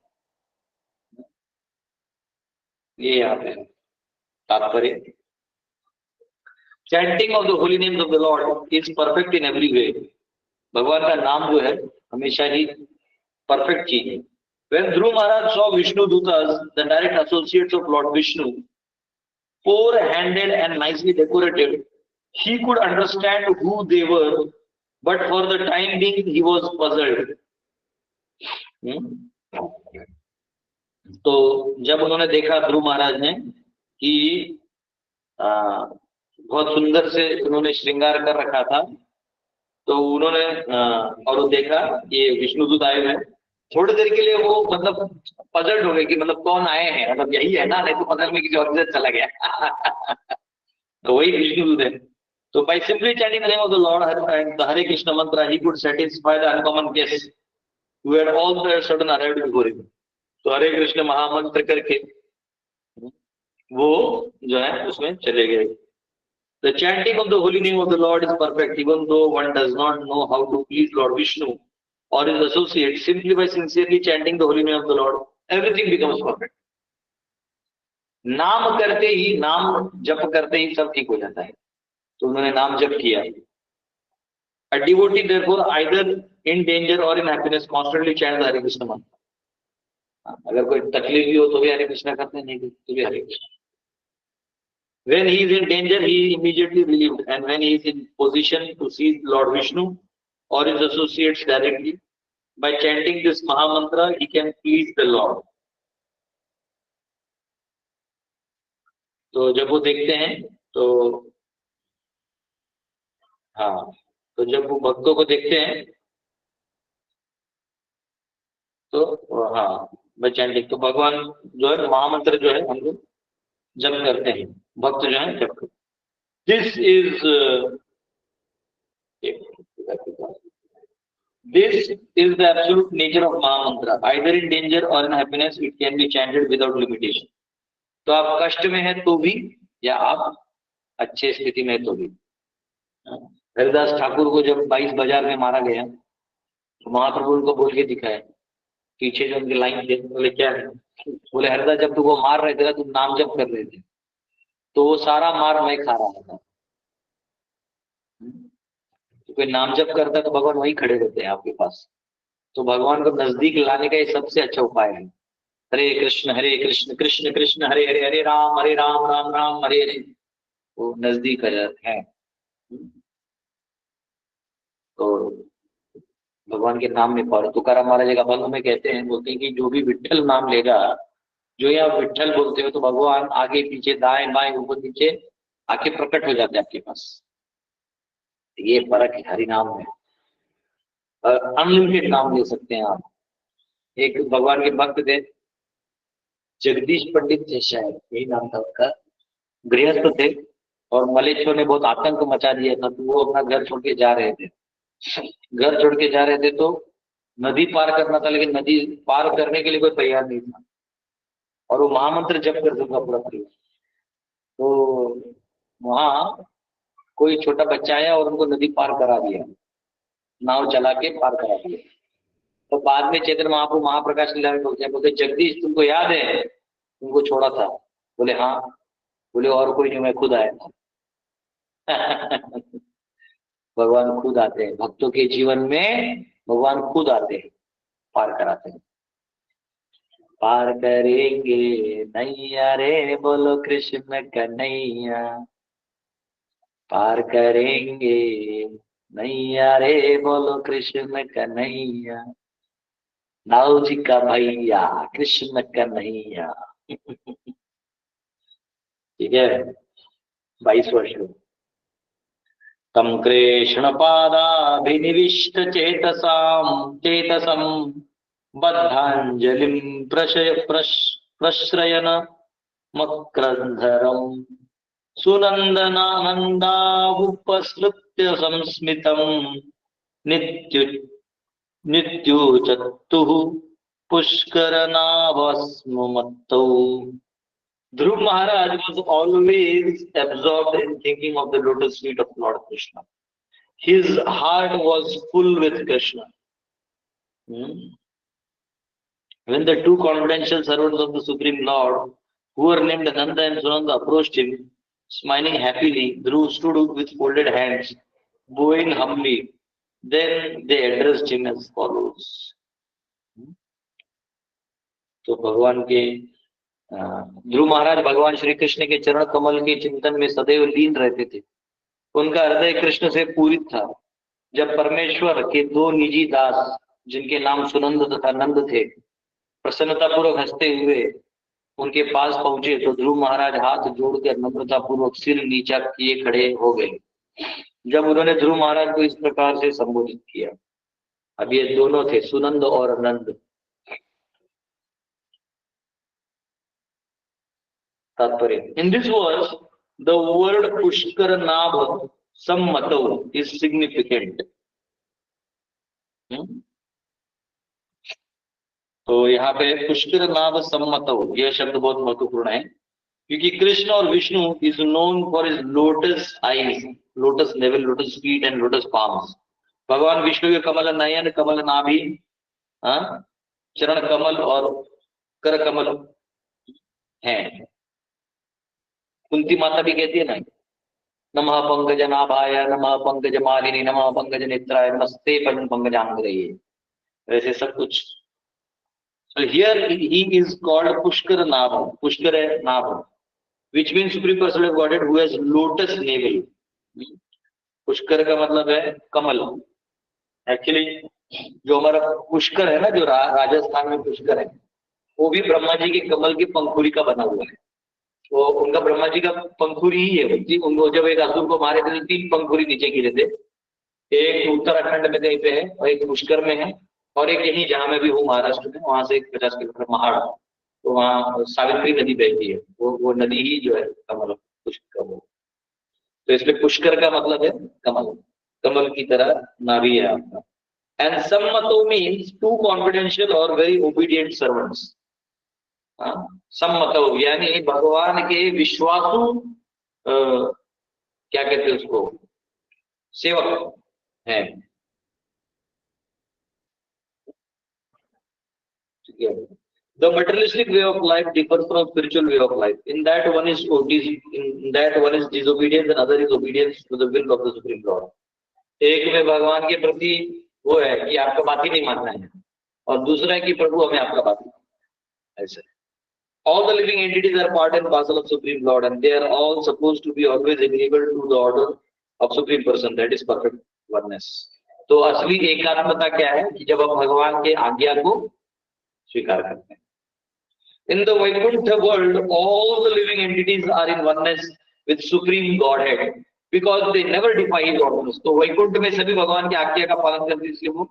ये यहाँ पे तात्पर्य। Chanting of the Holi names of the Lord is perfect in every way. भगवान का नाम जो है हमेशा ही परफेक्ट चीज है। When Dhruv Maharaj saw Vishnu Dutas, the direct associates of Lord Vishnu, four-handed and nicely decorated, he could understand who they were, but for the time being he was puzzled. तो जब उन्होंने देखा ध्रुव महाराज ने कि बहुत सुंदर से उन्होंने श्रृंगार कर रखा था, तो उन्होंने और देखा ये विष्णुदूत आए हुए, थोड़ी देर के लिए वो मतलब पजल्ड हो गए कि मतलब कौन आए हैं, मतलब यही है ना, नहीं तो पजल में किसी और से चला गया। तो वही विष्णुदूत है। तो by simply chanting the name of the Lord and the Hare Krishna mantra, he could satisfy the uncommon guests who had all the sudden arrived before him. तो हरे कृष्ण महामंत्र करके वो जो है उसमें चले गए। The chanting of the holy name of the Lord is perfect, even though one does not know how to please Lord Vishnu or his associates. Simply by sincerely chanting the holy name of the Lord, everything becomes perfect. नाम करते ही, नाम जप करते ही सब ठीक हो जाता है। तो उन्होंने नाम जप किया। A devotee therefore either in danger or in happiness constantly chant the Hare Krishna mantra. अगर कोई तकलीफ भी हो तो भी हरे कृष्णा करते हैं, नहीं तो भी हरे Krishna. When he is in danger, he is immediately relieved, and when he is in position to see Lord Vishnu or his associates directly, by chanting this Maha Mantra, he can please the Lord. तो जब वो देखते हैं तो हाँ, तो जब वो भक्तों को देखते हैं तो हाँ, by chanting, तो भगवान जो है महामंत्र जो है हम लोग जप करते हैं, भक्त जो है जप करते हैं। This is the absolute nature of Mahamantra. Either in danger or in happiness, it can be chanted without limitation. तो आप कष्ट में है तो भी, या आप अच्छे स्थिति में है तो भी। हरिदास ठाकुर को जब 22 बाजार में मारा गया तो महाप्रभु उनको बोल के दिखाया, पीछे जो उनके लाइन थे, बोले क्या है? बोले हरिदास जब तुमको मार रहे थे ना, तुम नाम जप कर रहे थे, तो वो सारा मार मैं खा रहा था। तो कोई नाम जप करता है तो भगवान वहीं खड़े रहते हैं आपके पास। तो भगवान को नजदीक लाने का ये सबसे अच्छा उपाय है। हरे कृष्ण कृष्ण कृष्ण हरे हरे, हरे राम राम राम हरे हरे। वो नजदीक है। तो भगवान के नाम में पावर। तुकाराम महाराज का अभंग में कहते हैं, बोलते हैं कि जो भी विठ्ठल नाम लेगा, जो यहाँ विठ्ठल बोलते हो तो भगवान आगे पीछे दाएं बाएं ऊपर नीचे आके प्रकट हो जाते हैं आपके पास। ये फर्क है हरि नाम में। अनलिमिटेड नाम ले सकते हैं आप। एक भगवान के भक्त थे, जगदीश पंडित थे, शायद यही नाम था उनका, गृहस्थ थे, और मलेच्छों ने बहुत आतंक मचा दिया था, तो वो अपना घर छोड़ के जा रहे थे। घर छोड़ के जा रहे थे तो नदी पार करना था, लेकिन नदी पार करने के लिए कोई तैयार नहीं था, और वो महामंत्र जप कर दूंगा पूरा परिवार। तो वहां कोई छोटा बच्चा आया और उनको नदी पार करा दिया, नाव चला के पार करा दिया। तो बाद में चैतन्य महाप्रभु महाप्रकाश लीला में बोलते हैं, बोलते जगदीश तुमको याद है तुमको छोड़ा था? बोले हाँ। बोले और कोई नहीं, मैं खुद आया था। भगवान खुद आते हैं भक्तों के जीवन में, भगवान खुद आते हैं, पार कराते हैं। पार करेंगे नैया रे बोलो कृष्ण कन्हैया, पार करेंगे नैया रे बोलो कृष्ण कन्हैया, नाव जी का भैया कृष्ण कन्हैया। ठीक है, 22 वर्ष। तम Krishna पादाभिनिविष्ट चेतसम बद्धांजलिं प्रश्रयन मक्रंधरम सुनंदनानंदावुपसृत्य संस्मितं नित्युचत्तुः पुष्करनाभस्मत्तौ। Dhruv Maharaj was always absorbed in thinking of the lotus feet of Lord Krishna. His heart was full with Krishna. When the two confidential servants of the Supreme Lord, who were named Nanda and Sunanda, approached him, smiling happily, Dhruv stood with folded hands, bowing humbly. Then they addressed him as follows. तो भगवान के ध्रुव महाराज भगवान श्री कृष्ण के चरण कमल के चिंतन में सदैव लीन रहते थे। उनका हृदय कृष्ण से पूरित था। जब परमेश्वर के दो निजी दास, जिनके नाम सुनंद तथा नंद थे, प्रसन्नता पूर्वक हंसते हुए उनके पास पहुंचे, तो ध्रुव महाराज हाथ जोड़कर नम्रता पूर्वक सिर नीचा किए खड़े हो गए। जब उन्होंने ध्रुव महाराज को इस प्रकार से संबोधित किया, अब ये दोनों थे, सुनंद और नंद। तात्पर्य, in this verse the word पुष्कर नाभ सम्मतो इज सिग्निफिकेंट। तो यहाँ पे पुष्कर नाभ सम्मतो यह शब्द बहुत महत्वपूर्ण है, क्योंकि कृष्ण और Vishnu is known for his lotus eyes, lotus level, lotus feet and lotus palms. भगवान विष्णु के कमल नयन, कमल नाभि, चरण कमल और कर कमल है। कुंती माता भी कहती है ना, नमः पंकज नाभाय, नमः पंकज मालिनी, नमः पंकज नेत्राय, नमस्ते पंकजांग्रये, वैसे सब कुछ। So here he is called Pushkar Nabha, Pushkar Nabha, which means Supreme Personality of Godhead who has lotus navel. Pushkar का मतलब है कमल। एक्चुअली जो हमारा पुष्कर है ना, जो राजस्थान में पुष्कर है, वो भी ब्रह्मा जी के कमल की पंखुड़ी का बना हुआ है। तो उनका ब्रह्मा जी का पंखुड़ी ही है। उनको जब एक असुर को मारे थे, 3 पंखुड़ी नीचे गिरे थे। एक उत्तराखंड में कहीं पे है, और एक पुष्कर में है, और एक यही जहां मैं भी हूँ महाराष्ट्र में, वहां से 50 किलोमीटर महाड़, तो वहाँ सावित्री नदी बहती है, वो नदी ही जो है कमल, पुष्कर। वो तो इसलिए पुष्कर का मतलब है कमल, कमल की तरह नाभि है आपका। एंड सम्मतो मीन्स 2 कॉन्फिडेंशियल और वेरी ओबीडियंट सर्वेंट्स। सम्मतो यानी भगवान के विश्वासु, क्या कहते हैं उसको, सेवक है। The materialistic way of life differs from spiritual way of life. In that one is disobedience and other is obedience to the will of the Supreme Lord. एक में भगवान के प्रति वो है कि आपका बात ही नहीं मानना है, और दूसरा है कि प्रभु हमें आपका बात नहीं। ऐसे all the living entities are part and parcel of Supreme Lord, and they are all supposed to be always agreeable to the order of Supreme Person, that is perfect oneness. तो असली एकात्मता क्या है कि जब हम भगवान के आज्ञा को स्वीकार करते हैं। In the Vaikuntha world all the living entities are in oneness with supreme godhead because they never defy his orders. तो वैकुंठ में सभी भगवान की आज्ञा का पालन करते हैं, इसलिए वो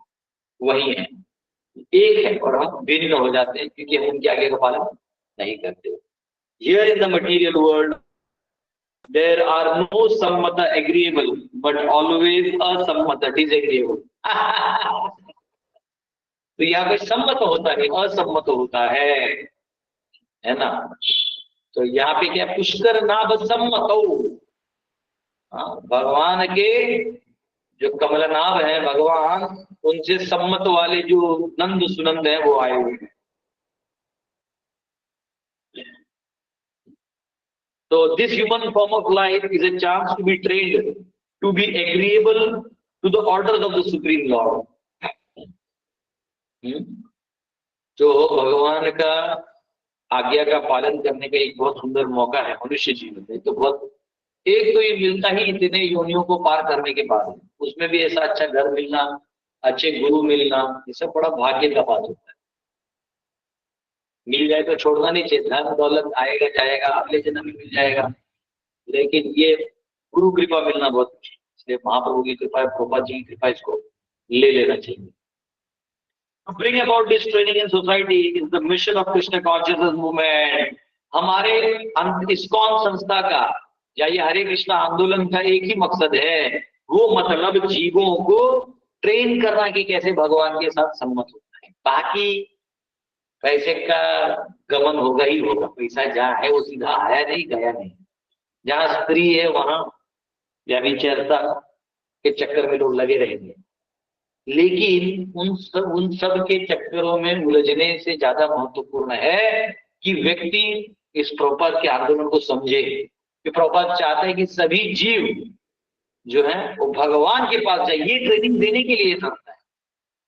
वही है, एक है, और हम भिन्न हो जाते हैं क्योंकि हम उनकी आज्ञा का पालन नहीं करते। Here in the material world, there are no sammata agreeable, but always asammata disagreeable. तो यहाँ पे सम्मत होता है, असम्मत होता है ना। तो यहाँ पे क्या, पुष्कर नाभ सम्मत हो, भगवान के जो कमलनाभ है भगवान, उनसे सम्मत वाले जो नंद सुनंद है वो आए हुए हैं। So this human form of life is a chance to be trained to be agreeable to the orders of the Supreme Lord. जो भगवान का आज्ञा का पालन करने का एक बहुत सुंदर मौका है मनुष्य जीवन में। तो बहुत एक तो ये मिलता ही इतने योनियों को पार करने के बाद, उसमें भी ऐसा अच्छा घर मिलना, अच्छे गुरु मिलना, ये सब बड़ा भाग्य का बात होता है। मिल जाए तो छोड़ना नहीं चाहिए, धन दौलत आएगा जाएगा, अगले जन्म में मिल जाएगा, लेकिन ये गुरु कृपा मिलना बहुत मुश्किल, इसलिए महाप्रभु की कृपा, प्रभुपाद जी की कृपा, इसको ले लेना चाहिए। To bring about this training in society is the mission of Krishna consciousness movement. हमारे इस्कॉन संस्था का या ये हरे कृष्णा आंदोलन का एक ही मकसद है, वो मतलब जीवों को ट्रेन करना कि कैसे भगवान के साथ सम्मत होता है। बाकी पैसे का गमन होगा ही होगा, पैसा जहाँ है वो सीधा आया नहीं गया नहीं। जहाँ स्त्री है वहां व्यभिचारिता के चक्कर में लोग लगे रहेंगे, लेकिन उन सब के चक्करों में उलझने से ज्यादा महत्वपूर्ण है कि व्यक्ति इस प्रभुपाद के आंदोलन को समझे कि प्रभुपाद चाहते हैं कि सभी जीव जो है वो भगवान के पास जाए। ये ट्रेनिंग देने के लिए संस्था है,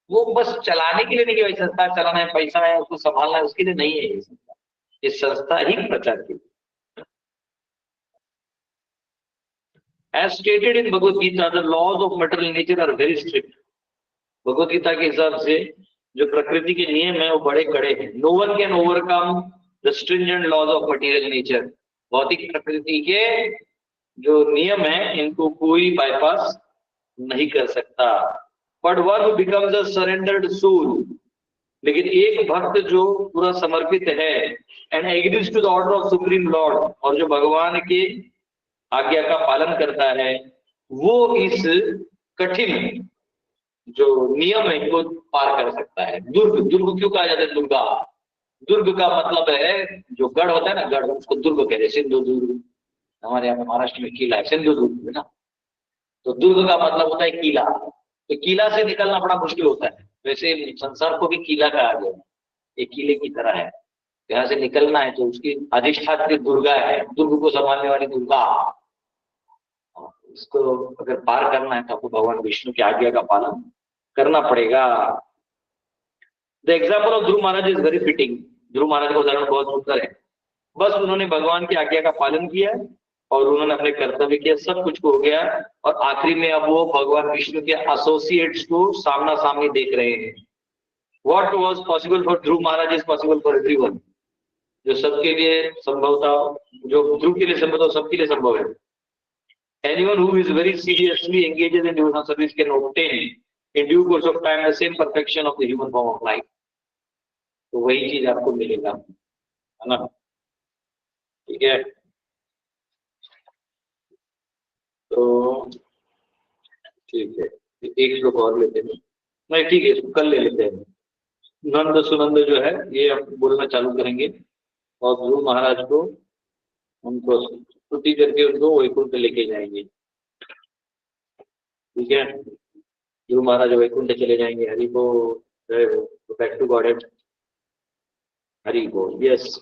वो बस चलाने के लिए नहीं कि भाई संस्था चलाना है, पैसा है, उसको संभालना है, उसके लिए नहीं है ये संस्था। ये संस्था ही प्रचार की। As stated in Bhagavad Gita, the laws of material nature are very strict. Bhagavad Gita के हिसाब से जो प्रकृति के नियम है वो बड़े कड़े हैं। No one can overcome the stringent laws of material nature. भौतिक प्रकृति के जो नियम है इनको कोई बाईपास नहीं कर सकता। But one becomes a surrendered soul, लेकिन एक भक्त जो पूरा समर्पित है and agrees to the order of supreme lord, और जो भगवान के आज्ञा का पालन करता है, वो इस कठिन जो नियम है वो पार कर सकता है। दुर्ग, दुर्ग क्यों कहा जाता है दुर्गा? दुर्ग का मतलब है जो गढ़ होता है ना, गढ़, उसको दुर्ग कहते हैं। सिंधु दुर्ग, हमारे यहाँ महाराष्ट्र में किला है सिंधु दुर्ग है ना, तो दुर्ग का मतलब होता है किला। तो किला से निकलना बड़ा मुश्किल होता है। वैसे संसार को भी किला कहा गया है, एक किले की तरह है। यहाँ से निकलना है तो उसकी अधिष्ठात्री दुर्गा है, दुर्ग को संभालने वाली दुर्गा। इसको अगर पार करना है तो आपको भगवान विष्णु की आज्ञा का पालन करना पड़ेगा। The example of Dhruv Maharaj is very fitting. Dhruv Maharaj का उदाहरण बहुत सुंदर है। बस उन्होंने भगवान की आज्ञा का पालन किया और उन्होंने अपने कर्तव्य किया, सब कुछ हो गया, और आखिरी में अब वो भगवान विष्णु के एसोसिएट्स को सामना सामनी देख रहे हैं। What was possible for Dhruv Maharaj is possible for everyone. जो सबके लिए संभव था, जो ध्रुव के लिए संभव था, सबके लिए संभव है। Anyone who is very seriously engaged in devotional service can obtain in due course of time the same perfection of the human form of life. तो वही चीज आपको मिलेगा, है ना? ठीक है, तो ठीक है, एक श्लोक और लेते हैं। नहीं ठीक है, इसको कल ले लेते हैं। नंद सुनंद जो है ये आप बोलना चालू करेंगे और ध्रुव महाराज को उनको छुट्टी करके उनको वैकुंठ लेके जाएंगे। ठीक है, ध्रुव महाराज वैकुंठ चले जाएंगे। हरि बोल, जय हो, बैक टू गॉड। हरि बोल। यस,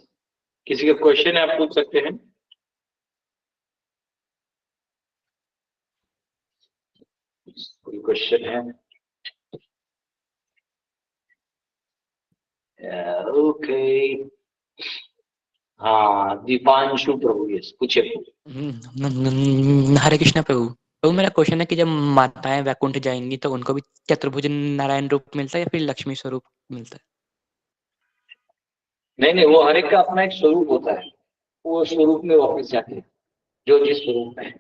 किसी का क्वेश्चन है आप पूछ सकते हैं। कोई क्वेश्चन है? ओके, हाँ, दीपांशु प्रभु, यस पूछे। हरे कृष्ण प्रभु। तो मेरा क्वेश्चन है कि जब माताएं वैकुंठ जाएंगी तो उनको भी चतुर्भुज नारायण रूप मिलता है या फिर लक्ष्मी स्वरूप मिलता है? नहीं नहीं, वो हर एक का अपना एक स्वरूप होता है, वो स्वरूप में वापस जाते हैं जो जिस स्वरूप में है,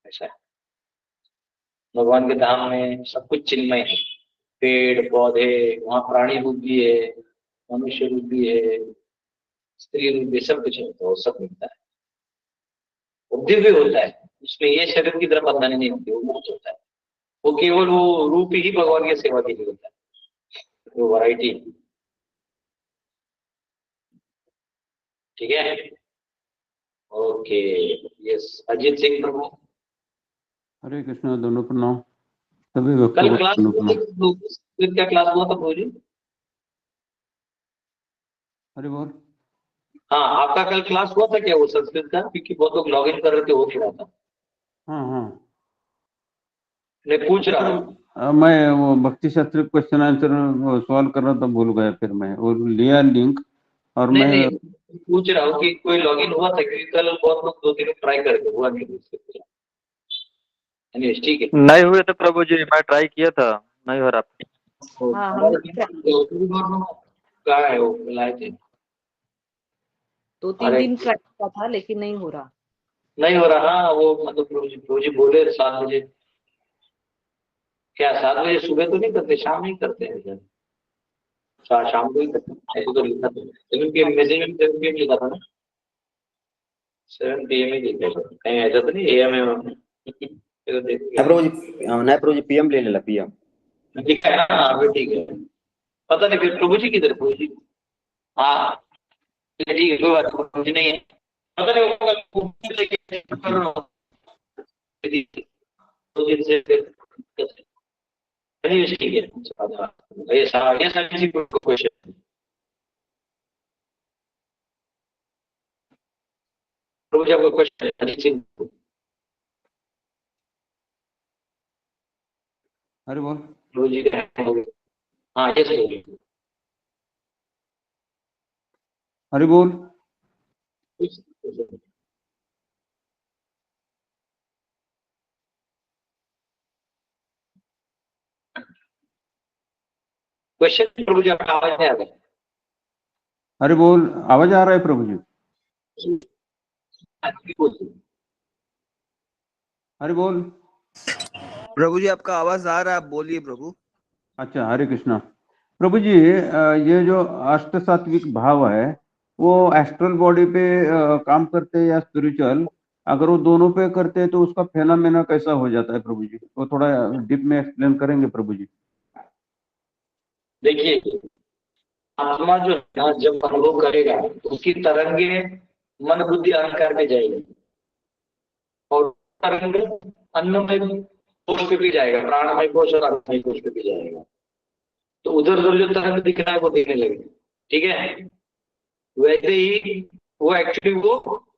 ऐसा है। भगवान के धाम में सब कुछ चिन्मय है, पेड़ पौधे, वहाँ प्राणी रूप भी है, मनुष्य रूप भी है, स्त्री रूप भी, सब कुछ है, तो सब मिलता है। वो दिव्य होता है, उसमें ये शरीर की तरफ बंधन नहीं होती, वो मुक्त होता है। वो केवल वो रूप ही भगवान की सेवा के लिए होता है, वो वैरायटी। ठीक है, ओके। यस, अजीत सिंह प्रभु। हरे कृष्णा, दोनों प्रणाम। सभी कल भक्तों को क्लास दोनों हुआ प्रणाम। था, क्या क्लास हुआ था प्रभु जी? हरे बोल। हाँ, आपका कल क्लास हुआ था क्या वो संस्कृत का? क्योंकि बहुत लोग लॉग इन कर रहे थे, हो नहीं रहा था। हाँ हाँ, मैं पूछ रहा हूँ। मैं वो भक्ति शास्त्र क्वेश्चन आंसर सॉल्व कर रहा था, भूल गया फिर मैं, और लिया लिंक और नहीं मैं। नहीं, पूछ रहा हूँ कि कोई लॉग इन हुआ था, क्योंकि कल बहुत लोग 2-3 ट्राई करके हुआ नहीं। ठीक है, नहीं हुए थे प्रभु जी, मैं ट्राई किया था, नहीं हो रहा। तो हाँ, हम हमारे क्या है वो लाए थे, 2-3 अरे दिन ट्राई किया था लेकिन नहीं हो रहा। नहीं हो रहा। हाँ, वो मतलब प्रभु जी बोले 7 बजे। क्या 7 बजे सुबह तो नहीं करते, शाम नहीं करते हैं क्या? शाम को ही करते हैं, ऐसे तो लिखा था 7 PM, मैसेज में 7 PM लिखा था ना, 7 PM ही लिखा था, कहीं ऐसा तो नहीं AM में। चलो देखते हैं। प्रभु जी, नहीं प्रभु जी, पीएम ले लेला, पीएम। लिखा है ना, हाँ ठीक है। पता नहीं फिर प्रभु जी किधर, प्रभु जी? हाँ ठीक है, कोई बात नहीं, प्रभु जी नहीं है, पता नहीं होगा, घूमने लेके कर रहा हूँ। तो जिनसे नहीं, ठीक है। ये सारी क्वेश्चन प्रभु जी, आपका क्वेश्चन है अजीत सिंह। हरे बोल। प्रभु जी हाँ, यस प्रभु जी। हरे बोल। क्वेश्चन प्रभु जी, आपका आवाज नहीं आ रहा। हरे बोल, आवाज आ रहा है प्रभु जी? हरे बोल। प्रभु जी, आपका आवाज आ रहा है, आप बोलिए प्रभु। अच्छा, हरे कृष्णा। प्रभु जी, ये जो अष्ट सात्विक भाव है वो एस्ट्रल बॉडी पे काम करते हैं या स्पिरिचुअल? अगर वो दोनों पे करते हैं तो उसका फेनोमेना कैसा हो जाता है प्रभु जी? वो थोड़ा डीप में एक्सप्लेन करेंगे प्रभु जी? देखिए, आत्मा जो है ना, जब अनुभव करेगा तो उसकी तरंगे मन बुद्धि अहंकार में जाएगी, और तरंग अन्नमय कोश पे भी जाएगा, प्राणमय कोश और अन्नमय कोश पे भी जाएगा। तो उधर उधर जो तरंग दिख रहा है वो दिखने लगेगा। ठीक है, वैसे ही वो एक्चुअली वो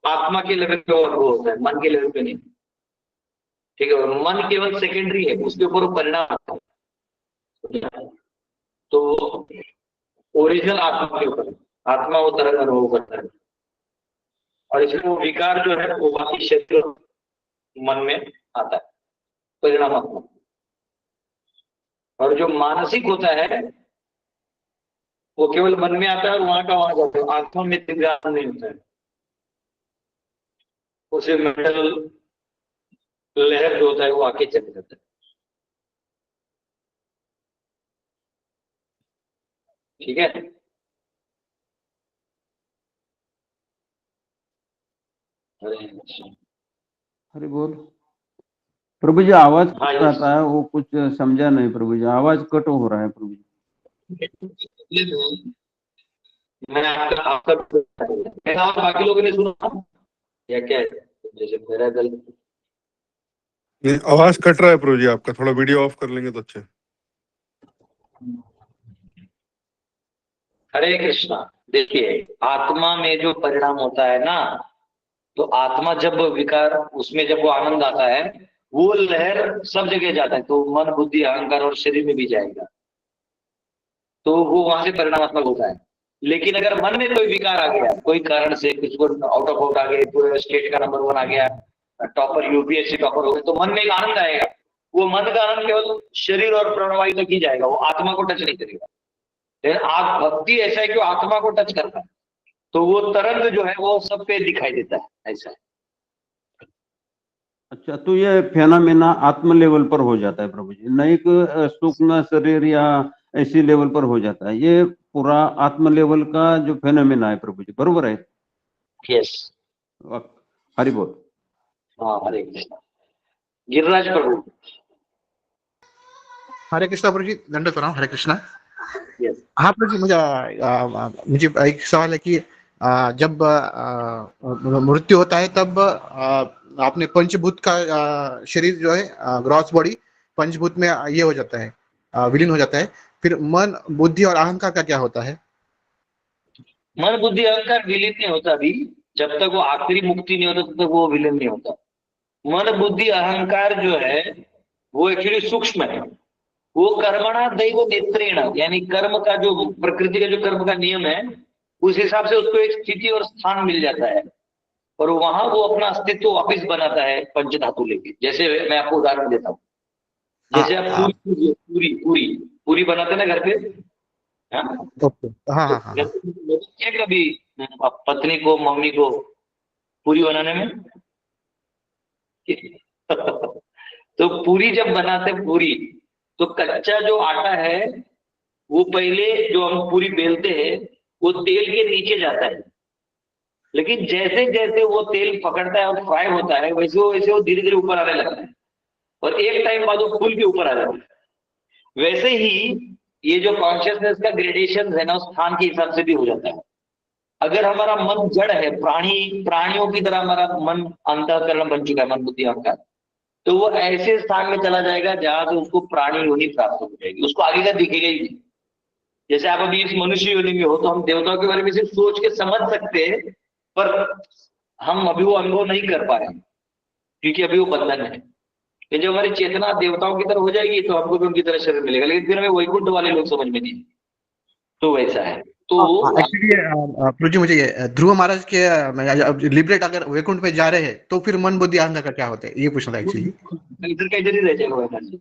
आत्मा के लेवल पे और वो होता है, मन के लेवल पे नहीं। ठीक है, और मन केवल सेकेंडरी है, उसके ऊपर वो परिणाम आता है। तो ओरिजिनल आत्मा के ऊपर, आत्मा वो तरंग अनुभव करता है, और इसमें वो विकार जो है वो बाकी शरीर मन में आता है परिणामात्मक। और जो मानसिक होता है वो केवल मन में आता है और वहां का वहां जाता है, आत्मा में दिव्यान नहीं होता है, उसे मेंटल लहर जो होता है वो आके चले जाता है। ठीक है, हरे बोल। प्रभु जी, आवाज हाँ कट आता है, वो कुछ समझा नहीं प्रभु जी, आवाज कट हो रहा है प्रभु जी। मैं आपका आपका बाकी लोगों ने सुना या क्या है? जैसे मेरा गल आवाज कट रहा है प्रभु जी आपका, थोड़ा वीडियो ऑफ कर लेंगे तो अच्छा। हरे कृष्णा। देखिए, आत्मा में जो परिणाम होता है ना, तो आत्मा जब विकार, उसमें जब वो आनंद आता है, वो लहर सब जगह जाता है, तो मन बुद्धि अहंकार और शरीर में भी जाएगा, तो वो वहां से परिणामात्मक होता है। लेकिन अगर मन में कोई विकार आ गया, कोई कारण से कुछ आउट ऑफ आउट आ गए, पूरे स्टेट का नंबर 1 आ गया, टॉपर यूपीएससी टॉपर हो गए तो मन में एक आनंद आएगा। वो मन का आनंद केवल शरीर और प्राणवायु तक ही जाएगा, वो आत्मा को टच नहीं करेगा। लेकिन आप भक्ति ऐसा है कि वो आत्मा को टच करता है, तो वो तरंग जो है वो सब पे दिखाई देता है, ऐसा है। अच्छा, तो ये फेनामेना आत्म लेवल पर हो जाता है प्रभु जी, नहीं कि सूक्ष्म शरीर या ऐसी लेवल पर हो जाता है, ये पूरा आत्म लेवल का जो फेनामेना है प्रभु जी, बरोबर है? यस। हरि बोल। हाँ, हरे कृष्ण। गिरिराज प्रभु। हरे कृष्णा प्रभु जी, दंडवत प्रणाम। हरे कृष्णा। यस। हाँ प्रभु जी, मुझे एक सवाल है कि जब मृत्यु होता है तब आपने पंचभूत का शरीर जो है, ग्रॉस बॉडी पंचभूत में ये हो जाता है, विलीन हो जाता है। फिर मन, बुद्धि और अहंकार का क्या होता है? मन बुद्धि अहंकार विलीन नहीं होता अभी, जब तक वो आखिरी मुक्ति नहीं होता तब तक वो विलीन नहीं होता। मन बुद्धि अहंकार जो है वो एक्चुअली सूक्ष्म है, वो कर्मणा दैव नेत्रेण, यानी कर्म का जो प्रकृति का जो कर्म का नियम है उस हिसाब से उसको एक स्थिति और स्थान मिल जाता है, और वहां वो अपना अस्तित्व वापिस बनाता है पंच धातु लेके। जैसे मैं आपको उदाहरण देता हूँ, जैसे आप पूरी पूरी पूरी बनाते ना घर पे, हाँ। क्या कभी पत्नी को मम्मी को पूरी बनाने में तो पूरी जब बनाते पूरी, तो कच्चा जो आटा है वो पहले जो हम पूरी बेलते हैं वो तेल के नीचे जाता है, लेकिन जैसे जैसे वो तेल पकड़ता है और फ्राई होता है वैसे वो धीरे धीरे ऊपर आने लगता है, और एक टाइम बाद वो फूल के ऊपर आ जाता है। वैसे ही ये जो कॉन्शियसनेस का ग्रेडेशन है ना, उस स्थान के हिसाब से भी हो जाता है। अगर हमारा मन जड़ है, प्राणियों की तरह हमारा मन अंतःकरण बन चुका है, मन बुद्धि अहंकार, तो वो ऐसे स्थान में चला जाएगा जहां से उसको प्राणी योनि प्राप्त हो जाएगी, उसको आगे का दिखेगा ही नहीं। जैसे आप अभी इस मनुष्य योनि में हो तो हम देवताओं के बारे में सिर्फ सोच के समझ सकते हैं, पर हम अभी वो अनुभव नहीं कर पा रहे हैं क्योंकि अभी वो बंधन है। लेकिन जब हमारी चेतना देवताओं की तरह हो जाएगी तो हमको भी उनकी तरह शरीर मिलेगा, लेकिन फिर हमें वैकुंठ वाले लोग समझ में नहीं। तो वैसा है। तो एक्चुअली प्रभु जी, मुझे ये ध्रुव महाराज के लिबरेट अगर वैकुंठ में जा रहे हैं तो फिर मन बुद्धि अहंकार का क्या होता है, ये पूछना था एक्चुअली। इधर का इधर ही रह जाएगा वो एनर्जी,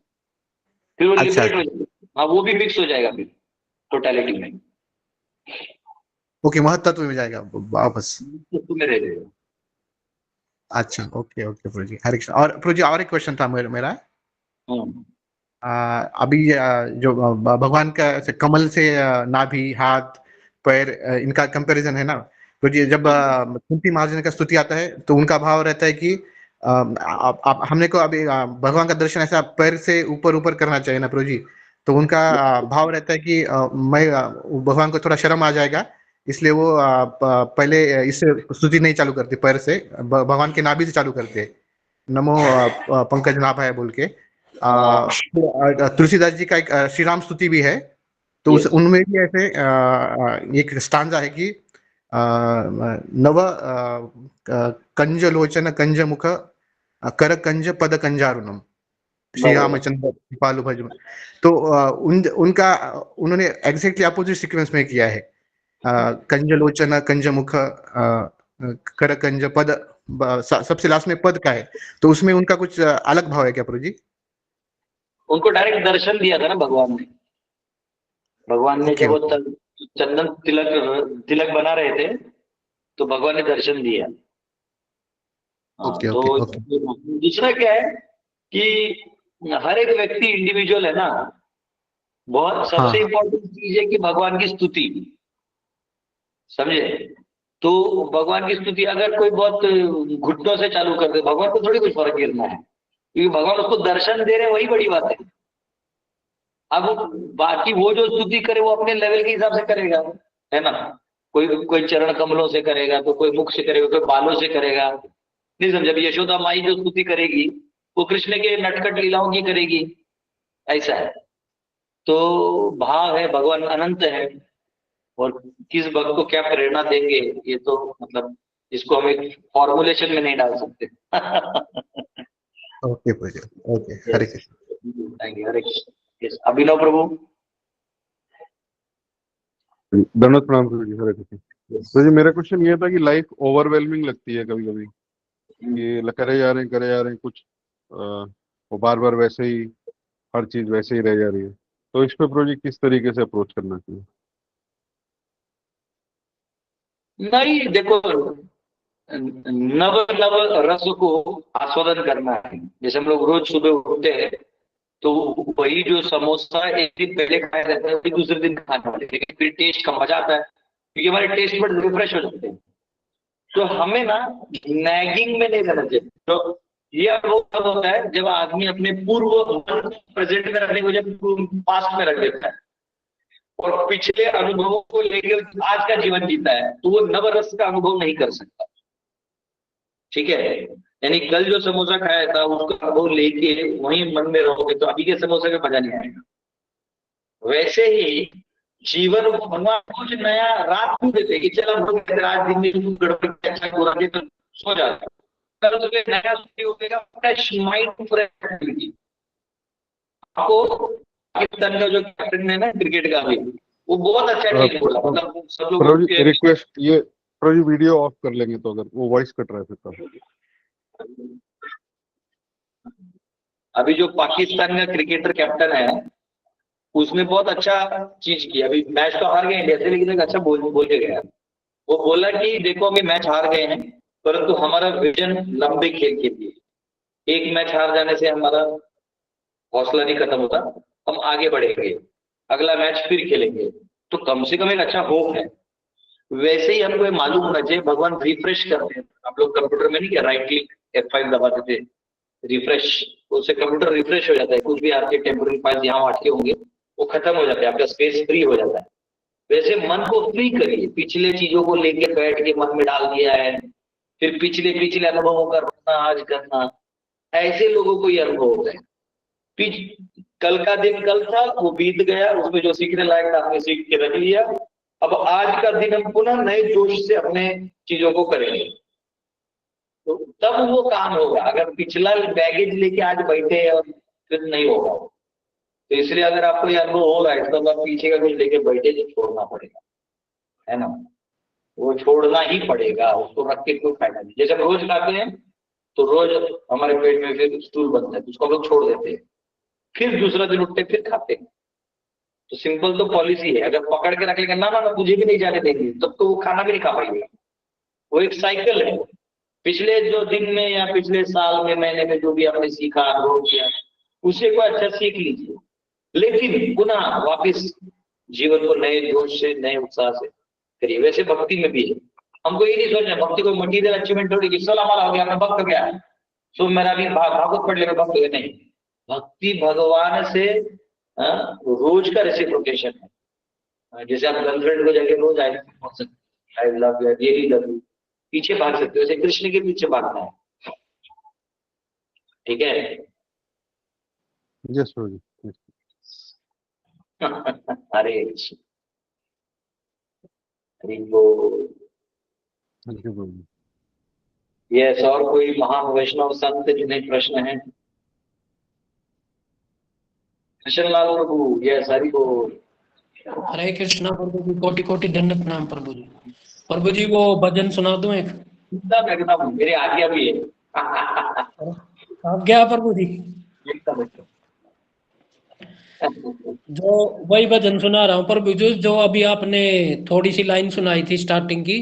फिर वो अच्छा, लिबरेट हो जाएगा। हाँ, वो भी मिक्स हो जाएगा फिर टोटलिटी में। ओके, महत्त्व में जाएगा वापस में रह जाएगा। अच्छा, ओके ओके प्रभु जी, हरे कृष्ण। और प्रभु जी, और एक क्वेश्चन था मेरा। अभी जो भगवान का कमल से नाभि, हाथ, पैर, इनका कंपैरिजन है ना, तो ये जब कुंती महाराज का स्तुति आता है तो उनका भाव रहता है कि हमने को अभी भगवान का दर्शन ऐसा पैर से ऊपर ऊपर करना चाहिए ना प्रभु जी, तो उनका भाव रहता है कि मैं भगवान को थोड़ा शर्म आ जाएगा, इसलिए वो पहले इससे स्तुति नहीं चालू करते, पैर से भगवान के नाभि से चालू करते, नमो पंकज नाभाय बोल के। तुलसीदास जी का एक श्री राम स्तुति भी है, तो उनमें भी ऐसे एक स्टांजा है कि नव कंज लोचन कंज मुख कर कंज पद कंजारुणम श्री रामचंद्र कृपालु भज। तो उनका उन्होंने एग्जैक्टली अपोजिट सीक्वेंस में किया है, कंज लोचन कंज मुख कर कंज पद, सबसे लास्ट में पद का है, तो उसमें उनका कुछ अलग भाव है क्या प्रभु जी? उनको डायरेक्ट दर्शन दिया था ना भगवान ने। भगवान ने जब वो चंदन तिलक बना रहे थे तो भगवान ने दर्शन दिया। तो दूसरा क्या है कि हर एक व्यक्ति इंडिविजुअल है ना, बहुत सबसे इम्पोर्टेंट चीज है कि भगवान की स्तुति, समझे? तो भगवान की स्तुति अगर कोई बहुत घुटनों से चालू कर दे, भगवान को थोड़ी कुछ फर्क गिरना है, क्योंकि भगवान उसको दर्शन दे रहे, वही बड़ी बात है। अब बाकी वो जो स्तुति करे वो अपने लेवल के हिसाब से करेगा, है ना। कोई चरण कमलों से करेगा, तो कोई मुख से करेगा, कोई बालों से करेगा, नहीं समझा? यशोदा माई जो स्तुति करेगी वो कृष्ण के नटखट लीलाओं की करेगी, ऐसा है। तो भाव है, भगवान अनंत है, और किस भक्त को क्या प्रेरणा देंगे ये तो मतलब इसको हम एक फॉर्मुलेशन में नहीं डाल सकते। Okay okay, Hare Krishna. Thank you, Hare Krishna. Yes, Abhinav प्रभु। दंडवत प्रणाम प्रभु जी, हरे कृष्ण। तो जी मेरा क्वेश्चन ये था कि लाइफ ओवरवेलमिंग लगती है कभी कभी, कि करे जा रहे हैं कुछ वो बार बार वैसे ही हर चीज वैसे ही रह जा रही है। तो इस पे प्रोजेक्ट किस तरीके से अप्रोच करना चाहिए? नहीं देखो, नव नव रस को आस्वादन करना है। जैसे हम लोग रोज सुबह उठते हैं तो वही जो समोसा एक दिन पहले खाया जाता है वही दूसरे दिन खाना होता है, लेकिन फिर टेस्ट का मजा आता है क्योंकि हमारे टेस्ट बड रिफ्रेश हो जाते हैं। तो हमें ना नैगिंग में नहीं रहना चाहिए। तो ये अनुभव तब होता है जब आदमी अपने पूर्व प्रेजेंट में रखने को जब पास्ट में रख देता है और पिछले अनुभवों को लेकर आज का जीवन जीता है तो वो नवरस का अनुभव नहीं कर सकता। ठीक है, यानी कल जो समोसा खाया था उसका अनुभव लेके वहीं मन में रहोगे तो अभी के समोसे का मजा नहीं आएगा। वैसे ही जीवन भगवान कुछ नया रात को देते कि चल हम रात दिन में गड़बड़ अच्छा पूरा दिन तो सो जाता, कल सुबह नया हो गया, फ्रेश माइंड फ्रेश। आपको पाकिस्तान का जो कैप्टन है ना क्रिकेट का भी, वो बहुत अच्छा खेल बोला, मतलब सब लोग रिक्वेस्ट ये प्रोजी वीडियो ऑफ कर लेंगे तो अगर वो वॉइस कट रहा है फिर अभी जो पाकिस्तान का क्रिकेटर कैप्टन है उसने बहुत अच्छा चीज की। अभी मैच तो हार गए इंडिया से, लेकिन एक अच्छा बोल के गया। वो बोला कि देखो अभी मैच हार गए हैं परंतु हमारा विजन लंबे खेल के लिए, एक मैच हार जाने से हमारा हौसला नहीं खत्म होता, हम आगे बढ़ेंगे, अगला मैच फिर खेलेंगे, तो कम से कम एक अच्छा होप है। वैसे ही हमको मालूम होना चाहिए भगवान रिफ्रेश करते हैं। आप लोग कंप्यूटर में नहीं क्या राइट क्लिक F5 दबाते थे रिफ्रेश, उससे कंप्यूटर रिफ्रेश हो जाता है, कुछ भी आपके टेम्पोररी फाइल्स यहाँ अटके होंगे वो खत्म हो जाता है, आपका स्पेस फ्री हो जाता है। वैसे मन को फ्री करिए, पिछले चीजों को लेके बैठ के मन में डाल दिया है फिर पिछले अनुभवों का रखना आज करना, ऐसे लोगों को ये अनुभव होता है। कल का दिन कल था वो बीत गया, उसमें जो सीखने लायक था हमने सीख के रख लिया, अब आज का दिन हम पुनः नए जोश से अपने चीजों को करेंगे तो तब वो काम होगा। अगर पिछला बैगेज लेके आज बैठे और फिर नहीं होगा। तो इसलिए अगर आपको ये अनुभव हो रहा है तो आप पीछे का कुछ लेके बैठे जो छोड़ना पड़ेगा, है ना, वो छोड़ना ही पड़ेगा, उसको रख के कोई फायदा नहीं। जैसे हम रोज खाते हैं तो रोज हमारे पेट में फिर स्टूल बनता है, उसको हम लोग छोड़ देते हैं, फिर दूसरा दिन उठते फिर खाते हैं। तो सिंपल तो पॉलिसी है, अगर पकड़ के रख लेंगे ना ना मुझे भी नहीं जाने देंगे तब तो वो खाना भी नहीं खा पाएंगे। वो एक साइकिल है। पिछले जो दिन में या पिछले साल में महीने में जो भी आपने सीखा अनुभव किया उसे को अच्छा सीख लीजिए, लेकिन पुनः वापिस जीवन को नए जोश से नए उत्साह से करिए। वैसे भक्ति में भी है, हमको ये नहीं सोचना भक्ति को मटीरियल अचीवमेंट थोड़ी कि चलो हमारा हो गया मैं भक्त हो गया सो मेरा भी भागवत पढ़ लेगा भक्त हो गया, नहीं। भक्ति भगवान से रोज का रेसिप्रोकेशन है। जैसे आप गर्लफ्रेंड को जाके रोज I love you really love you पीछे भाग सकते हो, जैसे कृष्ण के पीछे भागना है। ठीक है यस प्रोजी। अरे यस, और कोई महान वैष्णव संत जिन्हें प्रश्न है? कृष्ण लाल प्रभु, यस हरि बोल। हरे कृष्णा प्रभु जी, कोटि कोटि दंड प्रणाम प्रभु जी। प्रभु जी वो भजन सुना दूं एक? एकदम मेरे आज्ञा भी है। आज्ञा प्रभु जी। जो वही भजन सुना रहा हूँ प्रभु जी जो अभी आपने थोड़ी सी लाइन सुनाई थी स्टार्टिंग की।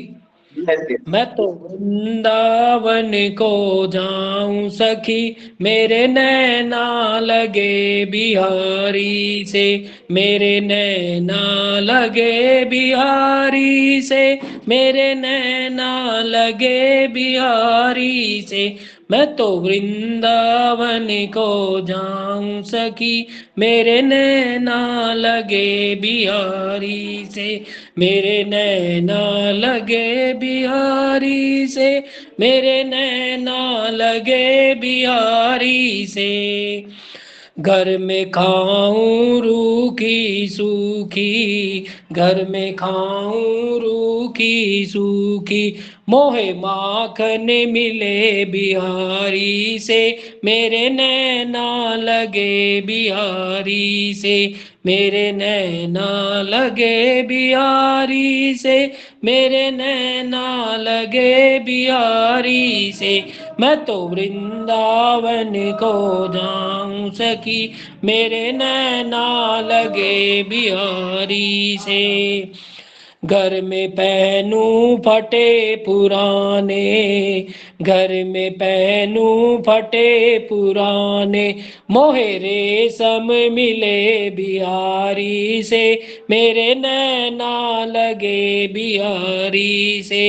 मैं तो वृंदावन को जाऊं सखी मेरे नैना लगे बिहारी से, मेरे नैना लगे बिहारी से, मेरे नैना लगे बिहारी से। मैं तो वृंदावन को जाऊं सखी मेरे नैना लगे बिहारी से, मेरे नैना लगे बिहारी से, मेरे नैना लगे बिहारी से। घर में खाऊं रूखी सूखी, घर में खाऊं रूखी सूखी, मोहे माखन मिले बिहारी से, मेरे नैना लगे बिहारी से, मेरे नैना लगे बिहारी से, मेरे नैना लगे बिहारी से। मैं तो वृंदावन को जाऊं सखी, मेरे नैना लगे बिहारी से। घर में पहनूं फटे पुराने, घर में पहनूं फटे पुराने, मोहे रेशम मिले बिहारी से, मेरे नैना लगे बिहारी से,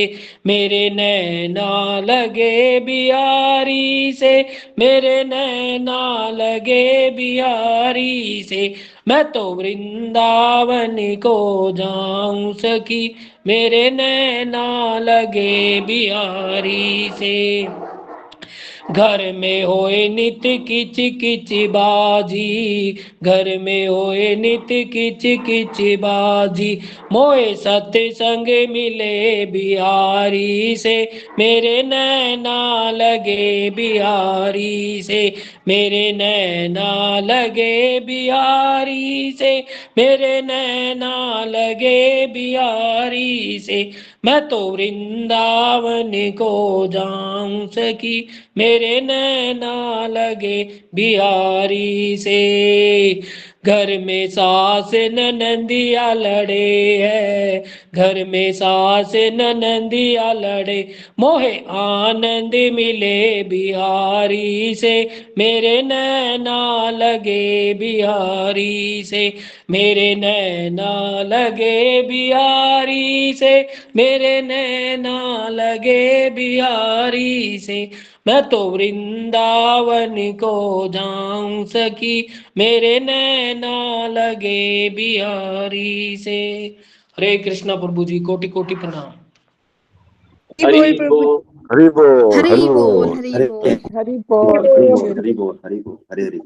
मेरे नैना लगे बिहारी से, मेरे नैना लगे बिहारी से। मैं तो वृंदावन को जाऊं सखी, मेरे नैना लगे बिहारी से। घर में होए नित किच किच बाजी, घर में होए नित किच किच बाजी, मोए सत्संग मिले बिहारी से, मेरे नैना लगे बिहारी से, मेरे नैना लगे बिहारी से, मेरे नैना लगे बिहारी से। मैं तो वृंदावन को जाऊं सखी, मेरे नैना लगे बिहारी से। घर में सास ननंदिया लड़े है, घर में सास ननंदिया लड़े, मोहे आनंद मिले बिहारी से, मेरे नैना लगे बिहारी से, मेरे नैना लगे बिहारी से, मेरे नैना लगे बिहारी से। मैं तो वृंदावन को जाऊं सखी, मेरे नैना लगे बिहारी से। हरे कृष्णा प्रभु जी, कोटि कोटि प्रणाम। हरि बोल। हरि बोल हरि हरि बोल, बोल। हरि हरे बोल। हरि बोल। हरि बोल, हरि बोल, हरि बोल, हरे हरि।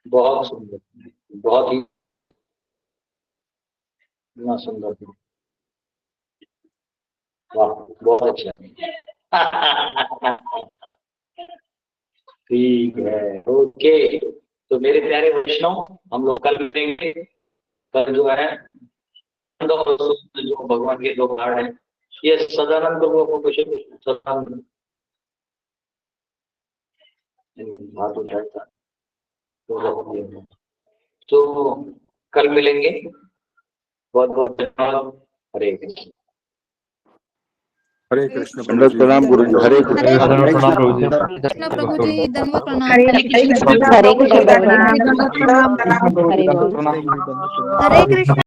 बहुत सुंदर, बहुत ही इतना सुंदर, वाह, बहुत अच्छा। ठीक है, ओके। तो मेरे प्यारे वैष्णव, हम लोग कल मिलेंगे। कल जो है जो भगवान के दो कार्ड है, ये सदानंद प्रभु को क्वेश्चन, सदानंद बात उठाया था, तो कल मिलेंगे। बहुत बहुत धन्यवाद। हरे कृष्ण। हरे कृष्ण प्रणाम गुरु जी। हरे हरे कृष्ण। कृष्ण प्रभु जी। कृष्ण प्रभु जी, दंडवत प्रणाम। हरे कृष्ण प्रभु जी, दंडवत प्रणाम। हरे बोल। हरे कृष्ण।